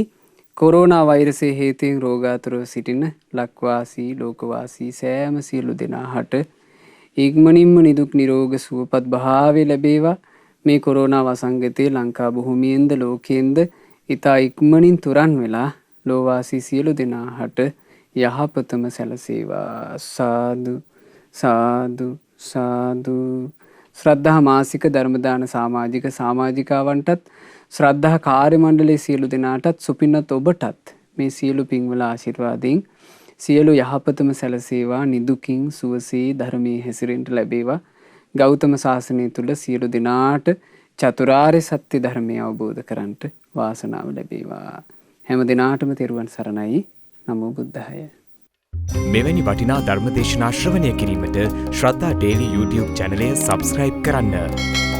කොරෝනා වෛරසය හේතුවෙන් රෝගාතුරව සිටින ලක්වාසී ලෝකවාසී සෑම සියලු දෙනාට ඉක්මනින්ම නිදුක් නිරෝග සුවපත් භාවය ලැබේවා. මේ කොරෝනා වසංගතයේ ලංකා භූමියෙන්ද ලෝකයෙන්ද ඉතා ඉක්මනින් තුරන් වෙලා ලෝවාසී සියලු දෙනාට යහපතම සැලසේවා. සාදු සාදු සාදු. ශ්‍රද්ධා මාසික ධර්මදාන සමාජික සමාජිකාවන්ටත් ශ්‍රද්ධා කාර්ය මණ්ඩලයේ සියලු දෙනාටත් සුපින්නත් ඔබටත් මේ සියලු පින්වල ආශිර්වාදයෙන් සියලු යහපතම සැලසේවා. නිදුකින් සුවසේ ධර්මයේ හැසිරෙන්න ලැබේවා. ගෞතම සාසනය තුල සියලු දෙනාට චතුරාර්ය සත්‍ය ධර්මය අවබෝධ කරන්ට වාසනාව ලැබේවා. හැම දිනාටම තෙරුවන් සරණයි. නමෝ බුද්ධාය. මෙවැනි වටිනා ධර්ම දේශනා ශ්‍රවණය කිරීමට ශ්‍රද්ධා ඩේලි YouTube චැනලය සබ්ස්ක්‍රයිබ් කරන්න.